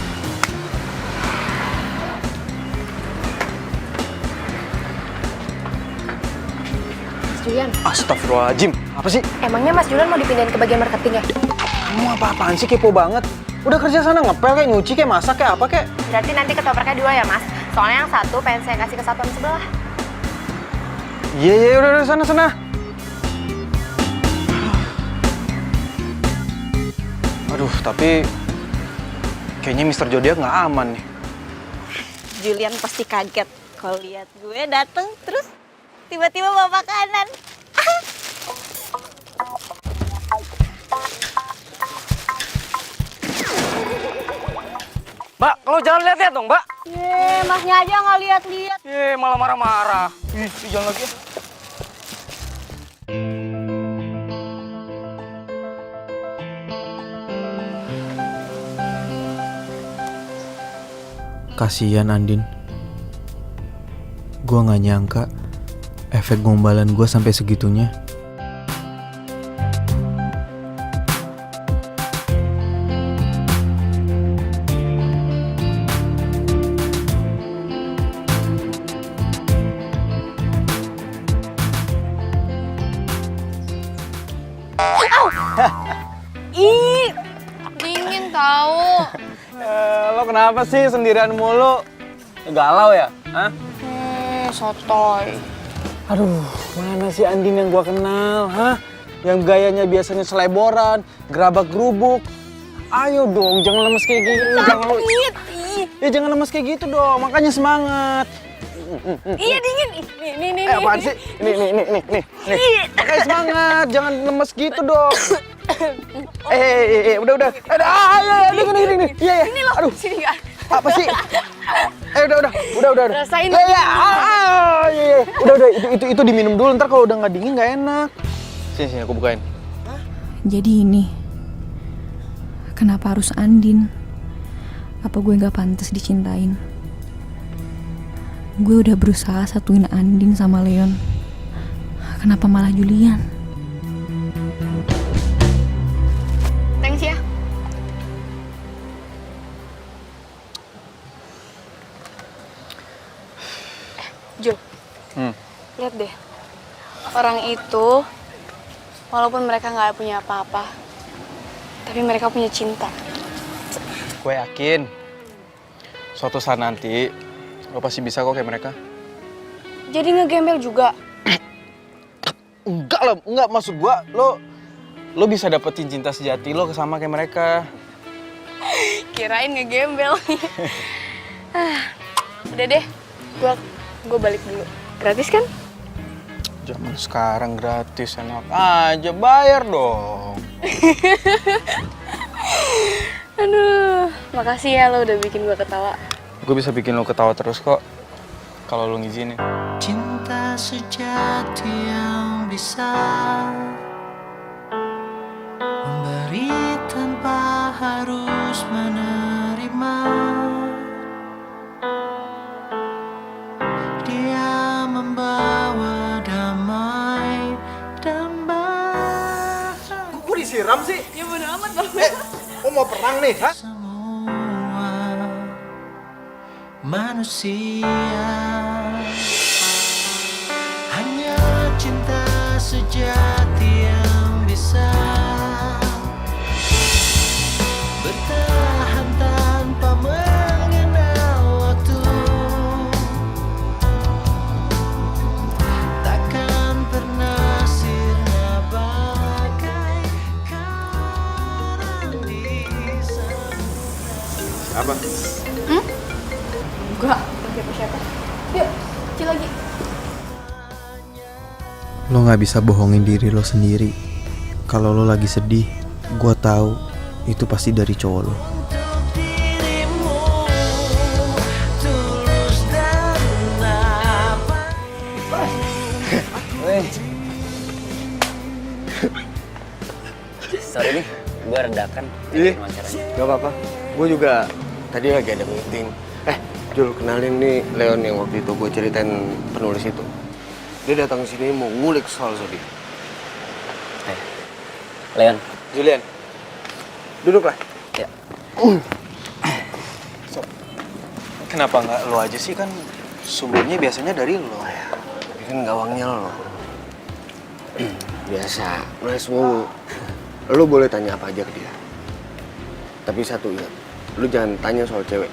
Mas Julian. Astagfirullahaladzim. Apa sih? Emangnya Mas Julian mau dipindahin ke bagian marketing ya? Kamu apa-apaan sih, kepo banget? Udah kerja sana ngepel kayak nyuci kayak masak kayak apa kayak? Berarti nanti ketopraknya 2 ya, Mas? Soalnya yang satu pengen saya kasih ke satuan sebelah. Iya, udah sana. Aduh, tapi kayaknya Mr. Zodiac nggak aman nih. Julian pasti kaget kalau lihat gue dateng terus tiba-tiba bawa makanan. Mbak, kalau jangan lihat-lihat dong, Mbak. Masnya aja nggak lihat-lihat. Malah marah-marah. Jangan lagi ya. Kasian Andin. Gua nggak nyangka efek gombalan gua sampai segitunya. Ih, dingin tahu. Lo kenapa sih sendirian mulu? Galau ya? Hah? Sotoy. Aduh, mana sih Andin yang gua kenal, hah? Yang gayanya biasanya seleboran, gerabak gerubuk. Ayo dong, jangan lemes kayak gitu. Jangan lemes kayak gitu dong, makanya semangat. Iya dingin. Nih. Apaan sih? Nih. Makanya semangat, jangan lemes gitu dong. Udah. Ini. Iya. Ini loh, Aduh, sini enggak. apa sih? Udah. Rasain Iya. Udah. Itu diminum dulu, ntar kalau udah nggak dingin nggak enak. Sini, aku bukain. Jadi ini, kenapa harus Andin? Apa gue nggak pantas dicintain? Gue udah berusaha satuin Andin sama Leon. Kenapa malah Julian? Thanks ya. Jul, lihat deh. Orang itu, walaupun mereka nggak punya apa-apa, tapi mereka punya cinta. Gue yakin, suatu saat nanti lo pasti bisa kok kayak mereka. Jadi ngegembel juga. Enggak maksud gua lo bisa dapetin cinta sejati lo sama kayak mereka. Kirain ngegembel. Udah deh, gua balik dulu. Gratis kan? Zaman sekarang gratis, enak aja, bayar dong. Aduh, makasih ya lo udah bikin gua ketawa. Gue bisa bikin lo ketawa terus kok, kalau lo ngizinin. Cinta sejati yang bisa memberi tanpa harus menerima. Dia membawa damai dan bahagia. Kok disiram sih? Ya bodo amat bang. Lo mau perang nih, hah? Manusia hanya cinta sejati yang bisa bertahan tanpa mengenal waktu, takkan pernah sirna bagaikan di samudra. Apa? Enggak, siapa-siapa. Yuk, kecil lagi. Lo nggak bisa bohongin diri lo sendiri. Kalau lo lagi sedih, gue tahu itu pasti dari cowok lo. Sorry nih, gue redakan. Ih, gak apa-apa. Gue juga tadi lagi ada meeting. Jul, kenalin nih Leon yang waktu itu gue ceritain penulis itu. Dia datang ke sini mau ngulik soal zodiak. Leon. Julian, duduklah. Ya. Kenapa nggak lo aja sih, kan sumbernya biasanya dari lo. Tapi kan gawangnya lo. Biasa, nulis mulu. Lo boleh tanya apa aja ke dia. Tapi satu ingat, lo jangan tanya soal cewek.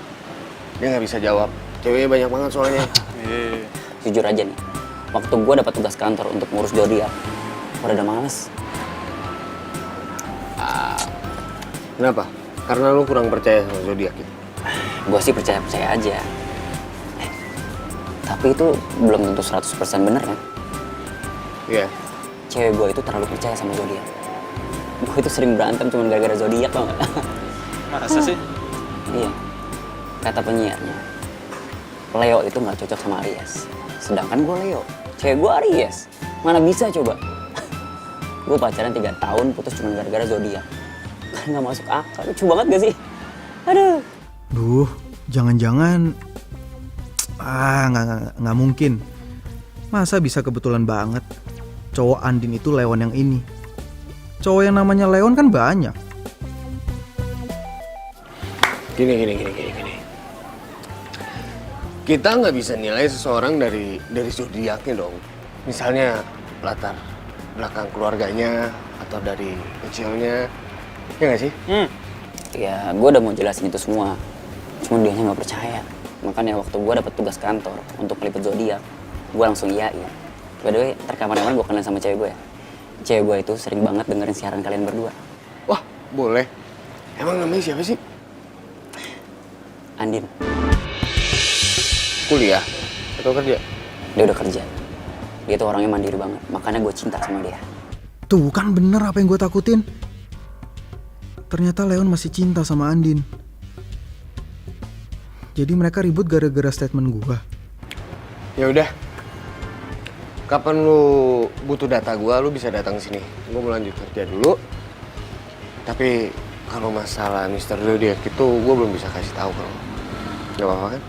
Dia nggak bisa jawab. Ceweknya banyak banget soalnya. Jujur aja nih, waktu gue dapat tugas kantor untuk ngurus zodiak, udah males. Kenapa? Karena lo kurang percaya sama zodiak itu. Gue sih percaya-percaya aja. Tapi itu belum tentu 100% bener kan? Iya. Cewek gue itu terlalu percaya sama zodiak. Gue itu sering berantem cuma gara-gara zodiak, tau gak? Masa sih? Iya. Kata penyiarnya, Leo itu nggak cocok sama Aries. Sedangkan gue Leo, cewek gue Aries. Mana bisa coba? Gue pacaran 3 tahun putus cuma gara-gara zodiak. Kan nggak masuk akal, lucu banget gak sih? Aduh. Duh, jangan-jangan nggak mungkin. Masa bisa kebetulan banget cowok Andin itu Leon yang ini. Cowok yang namanya Leon kan banyak. Gini. Kita nggak bisa nilai seseorang dari zodiaknya dong. Misalnya latar belakang keluarganya, atau dari kecilnya, ya nggak sih? Ya, gue udah mau jelasin itu semua. Cuma dianya nggak percaya. Makanya waktu gue dapet tugas kantor untuk meliput zodiak, gue langsung iyain. By the way, ntar kapan-kapan gue kenalin sama cewek gue ya. Cewek gue itu sering banget dengerin siaran kalian berdua. Wah, boleh. Emang namanya siapa sih? Andin. Kuliah atau kerja? Dia udah kerja. Dia tuh orangnya mandiri banget. Makanya gue cinta sama dia. Tuh kan bener apa yang gue takutin. Ternyata Leon masih cinta sama Andin. Jadi mereka ribut gara-gara statement gue. Ya udah. Kapan lu butuh data gua, lu bisa datang ke sini. Gua mau lanjut kerja dulu. Tapi kalau masalah Mr. Zodiac itu gua belum bisa kasih tahu kalau. Gak apa-apa kan?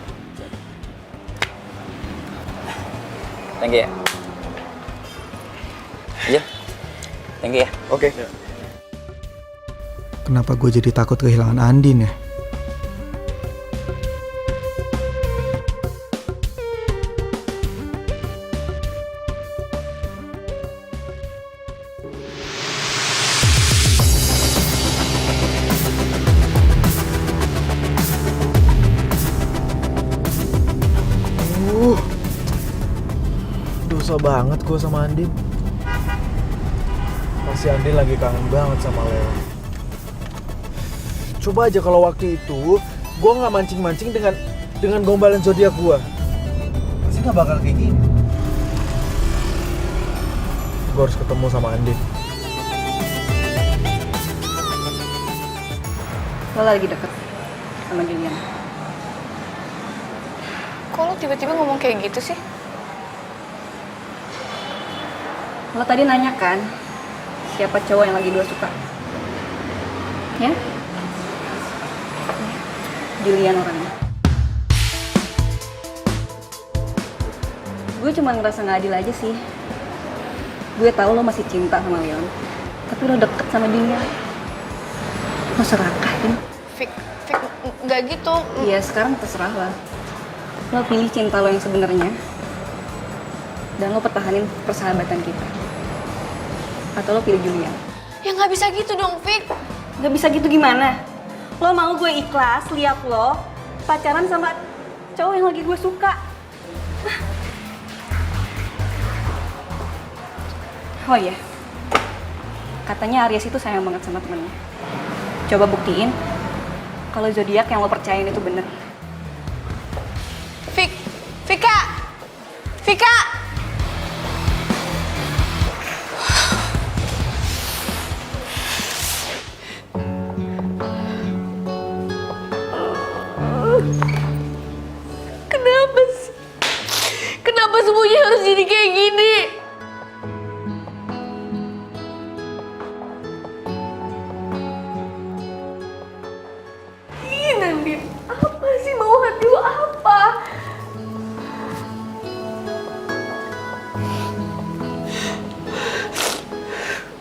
Thank you ya. Iya. Thank you ya. Oke. Kenapa gue jadi takut kehilangan Andin ya? Dosa banget gue sama Andin. Pasti Andin lagi kangen banget sama Leo. Coba aja kalau waktu itu gue nggak mancing-mancing dengan gombalan zodiak gue, pasti nggak bakal kayak gini. Gue harus ketemu sama Andin. Lo lagi deket sama Julian. Kok lo tiba-tiba ngomong kayak gitu sih? Lo tadi nanya kan, siapa cowok yang lagi gue suka? Ya? Julian orangnya. Gue cuma ngerasa gak adil aja sih. Gue tahu lo masih cinta sama Leon, tapi lo deket sama dia. Lo serakahin. Fik, nggak gitu. Iya, sekarang terserah lo. Lo pilih cinta lo yang sebenarnya, dan lo pertahanin persahabatan kita. Atau lo pilih Julian. Ya nggak bisa gitu dong, Fik. Nggak bisa gitu gimana? Lo mau gue ikhlas lihat lo pacaran sama cowok yang lagi gue suka? Oh iya, katanya Aries itu sayang banget sama temennya. Coba buktiin kalau zodiak yang lo percayain itu bener. Vika! Kenapa semuanya harus jadi kayak gini? Ih, Nandin, apa sih mau hati lo apa?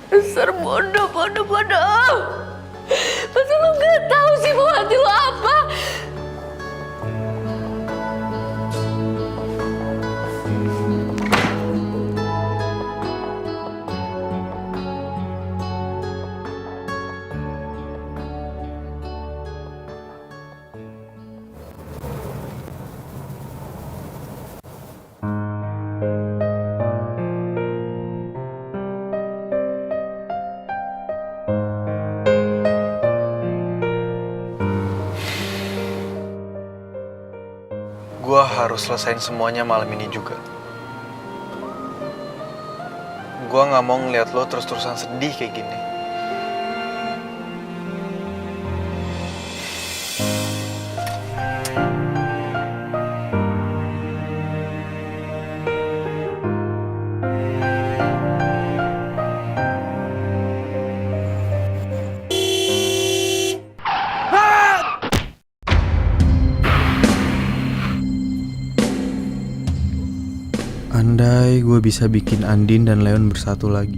Dasar bodoh. Masa lo gak tahu sih mau hati lo apa? Gue harus selesain semuanya malam ini juga. Gue nggak mau ngeliat lo terus-terusan sedih kayak gini. Andai gue bisa bikin Andin dan Leon bersatu lagi.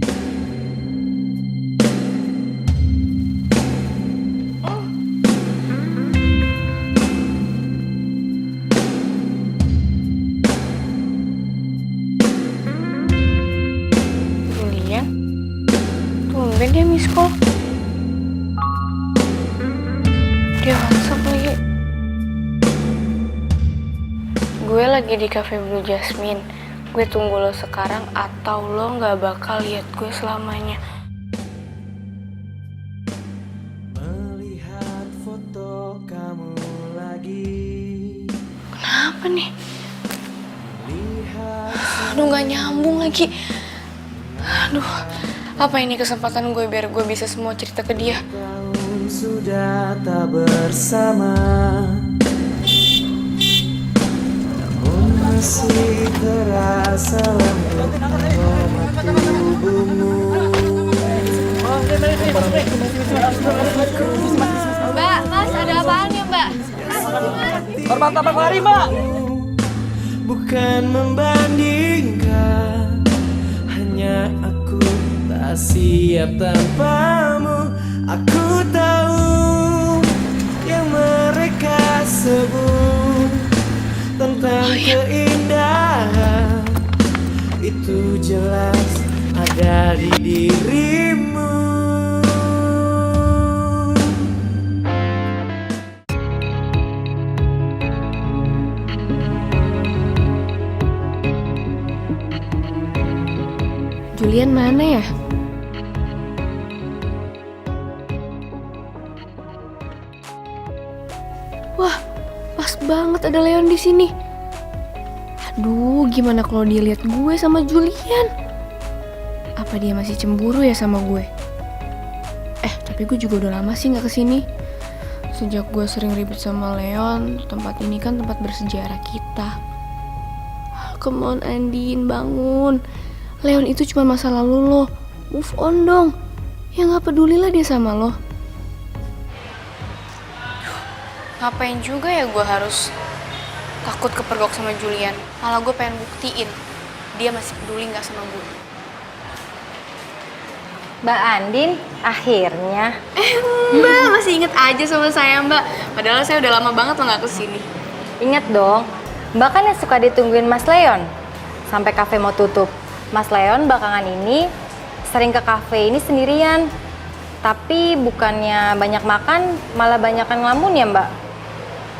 Julian? Tumben Tumben dia miss call. Dia WhatsApp lagi. Gue lagi di Cafe Blue Jasmine. Gue tunggu lo sekarang atau lo gak bakal lihat gue selamanya. Melihat foto kamu lagi. Kenapa nih? Aduh gak nyambung lagi. Aduh, apa ini kesempatan gue biar gue bisa semua cerita ke dia. Tahun sudah tak bersama, namun masih terasa lembut aroma tubuhmu. Mbak, Mas, ada apaan ya, Mbak? Martabak lari, Mbak. Bukan membandingkan, hanya aku tak siap tanpamu. Aku tahu yang mereka sebut tentang keindahan, itu jelas ada di dirimu. Julian mana ya? Wah, pas banget ada Leon di sini. Aduh, gimana kalau dia lihat gue sama Julian? Apa dia masih cemburu ya sama gue? Tapi gue juga udah lama sih nggak kesini. Sejak gue sering ribet sama Leon, tempat ini kan tempat bersejarah kita. Come on Andin, bangun. Leon itu cuma masa lalu lo. Move on dong. Ya gak pedulilah dia sama lo. Ngapain juga ya gue harus takut kepergok sama Julian. Malah gue pengen buktiin dia masih peduli gak sama gue. Mbak Andin, akhirnya. Mbak masih inget aja sama saya Mbak. Padahal saya udah lama banget lo gak kesini. Ingat dong, Mbak kan yang suka ditungguin Mas Leon sampai kafe mau tutup. Mas Leon belakangan ini sering ke kafe ini sendirian. Tapi bukannya banyak makan, malah banyakan ngelamun ya Mbak.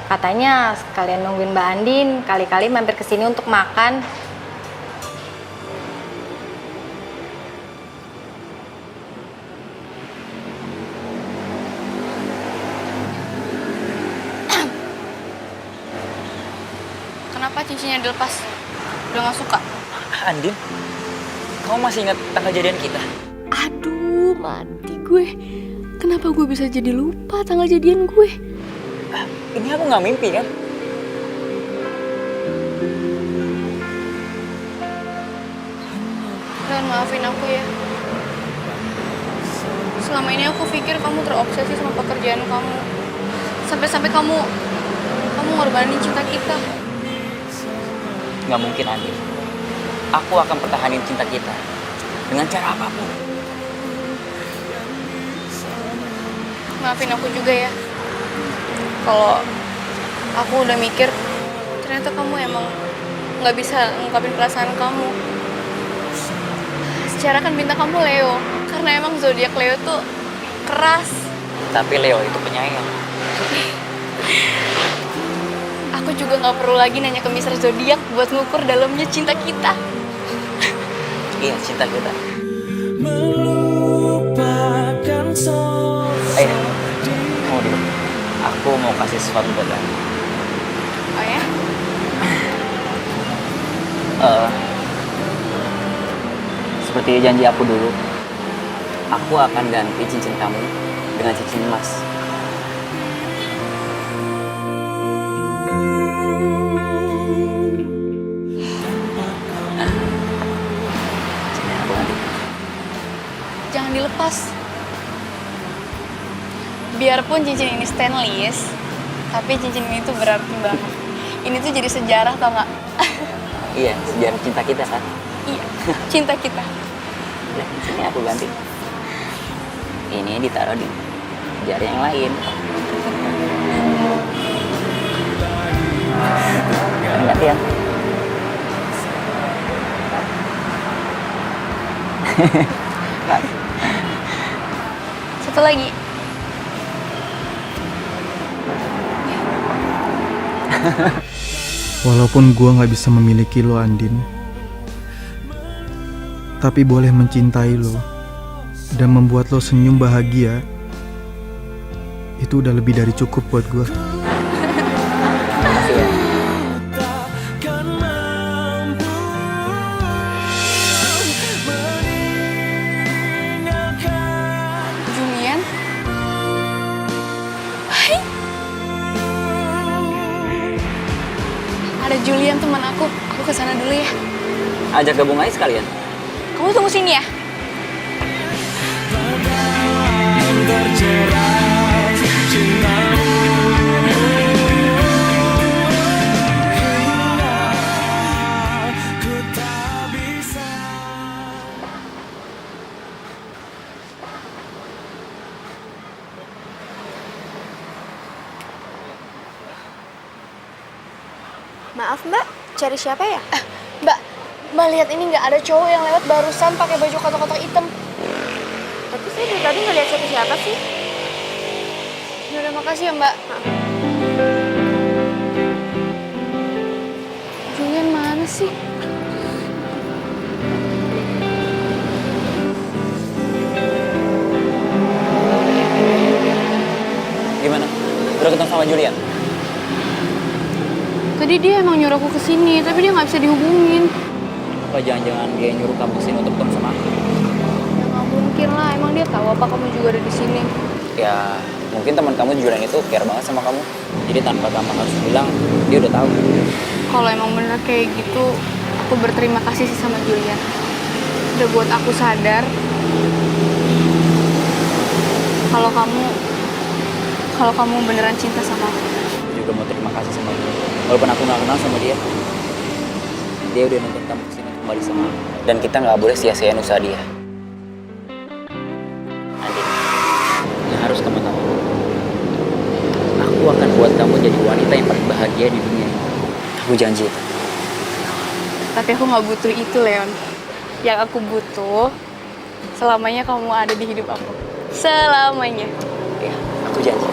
Katanya sekalian nungguin Mbak Andin, kali-kali mampir ke sini untuk makan. Kenapa cincinnya dilepas? Udah gak suka? Andin, kamu masih ingat tanggal jadian kita? Aduh, mati gue. Kenapa gue bisa jadi lupa tanggal jadian gue? Ini aku nggak mimpi kan? Leon, maafin aku ya. Selama ini aku pikir kamu terobsesi sama pekerjaan kamu. Sampai-sampai kamu ngorbanin cinta kita. Nggak mungkin, Andin. Aku akan pertahanin cinta kita dengan cara apapun. Maafin aku juga ya. Kalau aku udah mikir, ternyata kamu emang nggak bisa ngungkapin perasaan kamu. Secara kan bintang kamu Leo, karena emang zodiak Leo tuh keras. Tapi Leo itu penyayang. Aku juga nggak perlu lagi nanya ke Mr. Zodiak buat ngukur dalamnya cinta kita. Iya, cinta kita. Melupakan Ayo, kamu dulu. Aku mau kasih sesuatu buat kamu. Oh ya? Seperti janji aku dulu, aku akan ganti cincin kamu dengan cincin emas. Jangan dilepas. Biarpun cincin ini stainless, tapi cincin ini tuh berarti banget. Ini tuh jadi sejarah, tau gak? Iya, sejarah cinta kita kan? Iya, cinta kita. Nah, sini aku ganti. Ini ditaruh di jari yang lain. Ganti ya. Satu lagi. Walaupun gua nggak bisa memiliki lo, Andin, tapi boleh mencintai lo dan membuat lo senyum bahagia, itu udah lebih dari cukup buat gua. Makasih ya. Julian? Hai. Ada Julian teman aku. Aku kesana dulu ya. Ajak gabung aja sekalian. Kamu tunggu sini ya. Maaf mbak, cari siapa ya? Mbak lihat ini nggak ada cowok yang lewat barusan pakai baju kotak-kotak hitam. Tapi saya dari tadi nggak lihat siapa-siapa sih. Yaudah makasih ya mbak. Julian mana sih? Gimana? Udah ketemu sama Julian? Tadi dia emang nyuruh aku kesini, tapi dia nggak bisa dihubungin. Apa jangan-jangan dia nyuruh kamu kesini untuk ketemu sama aku? Ya nggak mungkin lah, emang dia tahu apa kamu juga ada di sini. Ya, mungkin teman kamu Julian itu care banget sama kamu. Jadi tanpa kamu harus bilang, dia udah tahu. Kalau emang bener kayak gitu, aku berterima kasih sih sama Julian. Udah buat aku sadar kalau kamu beneran cinta sama aku. Aku juga mau terima kasih sama dia. Walaupun aku nggak kenal sama dia, dia udah nonton kamu kesini untuk kembali sama aku. Dan kita nggak boleh sia-siain usaha dia. Andin, yang harus kamu tahu, aku akan buat kamu jadi wanita yang paling bahagia di dunia ini. Aku janji. Tapi aku nggak butuh itu, Leon. Yang aku butuh, selamanya kamu ada di hidup aku. Selamanya. Ya, aku janji.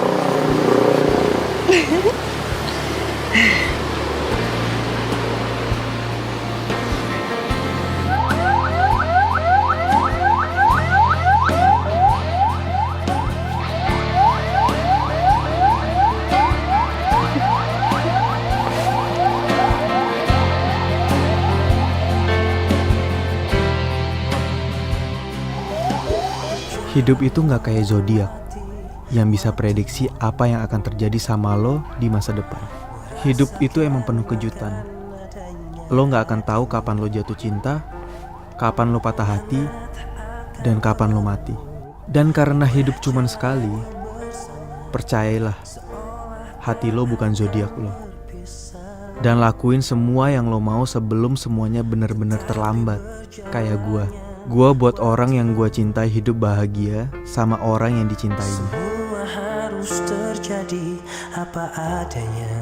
Hidup itu nggak kayak zodiak yang bisa prediksi apa yang akan terjadi sama lo di masa depan. Hidup itu emang penuh kejutan. Lo nggak akan tahu kapan lo jatuh cinta, kapan lo patah hati, dan kapan lo mati. Dan karena hidup cuman sekali, percayalah, hati lo bukan zodiak lo. Dan lakuin semua yang lo mau sebelum semuanya benar-benar terlambat. Kayak gue buat orang yang gue cintai hidup bahagia sama orang yang dicintainya. Semua harus terjadi apa adanya.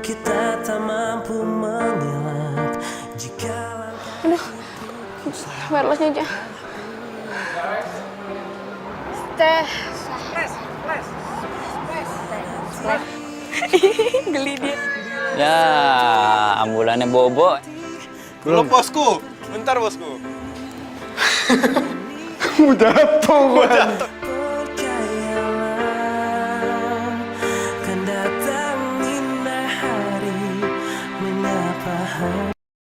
Kita tak mampu mengelak jika Aduh, wirelessnya aja. Teh. Geli dia. Ya, ambulannya bobo. Belum bosku, bentar bosku. Udah jatuh.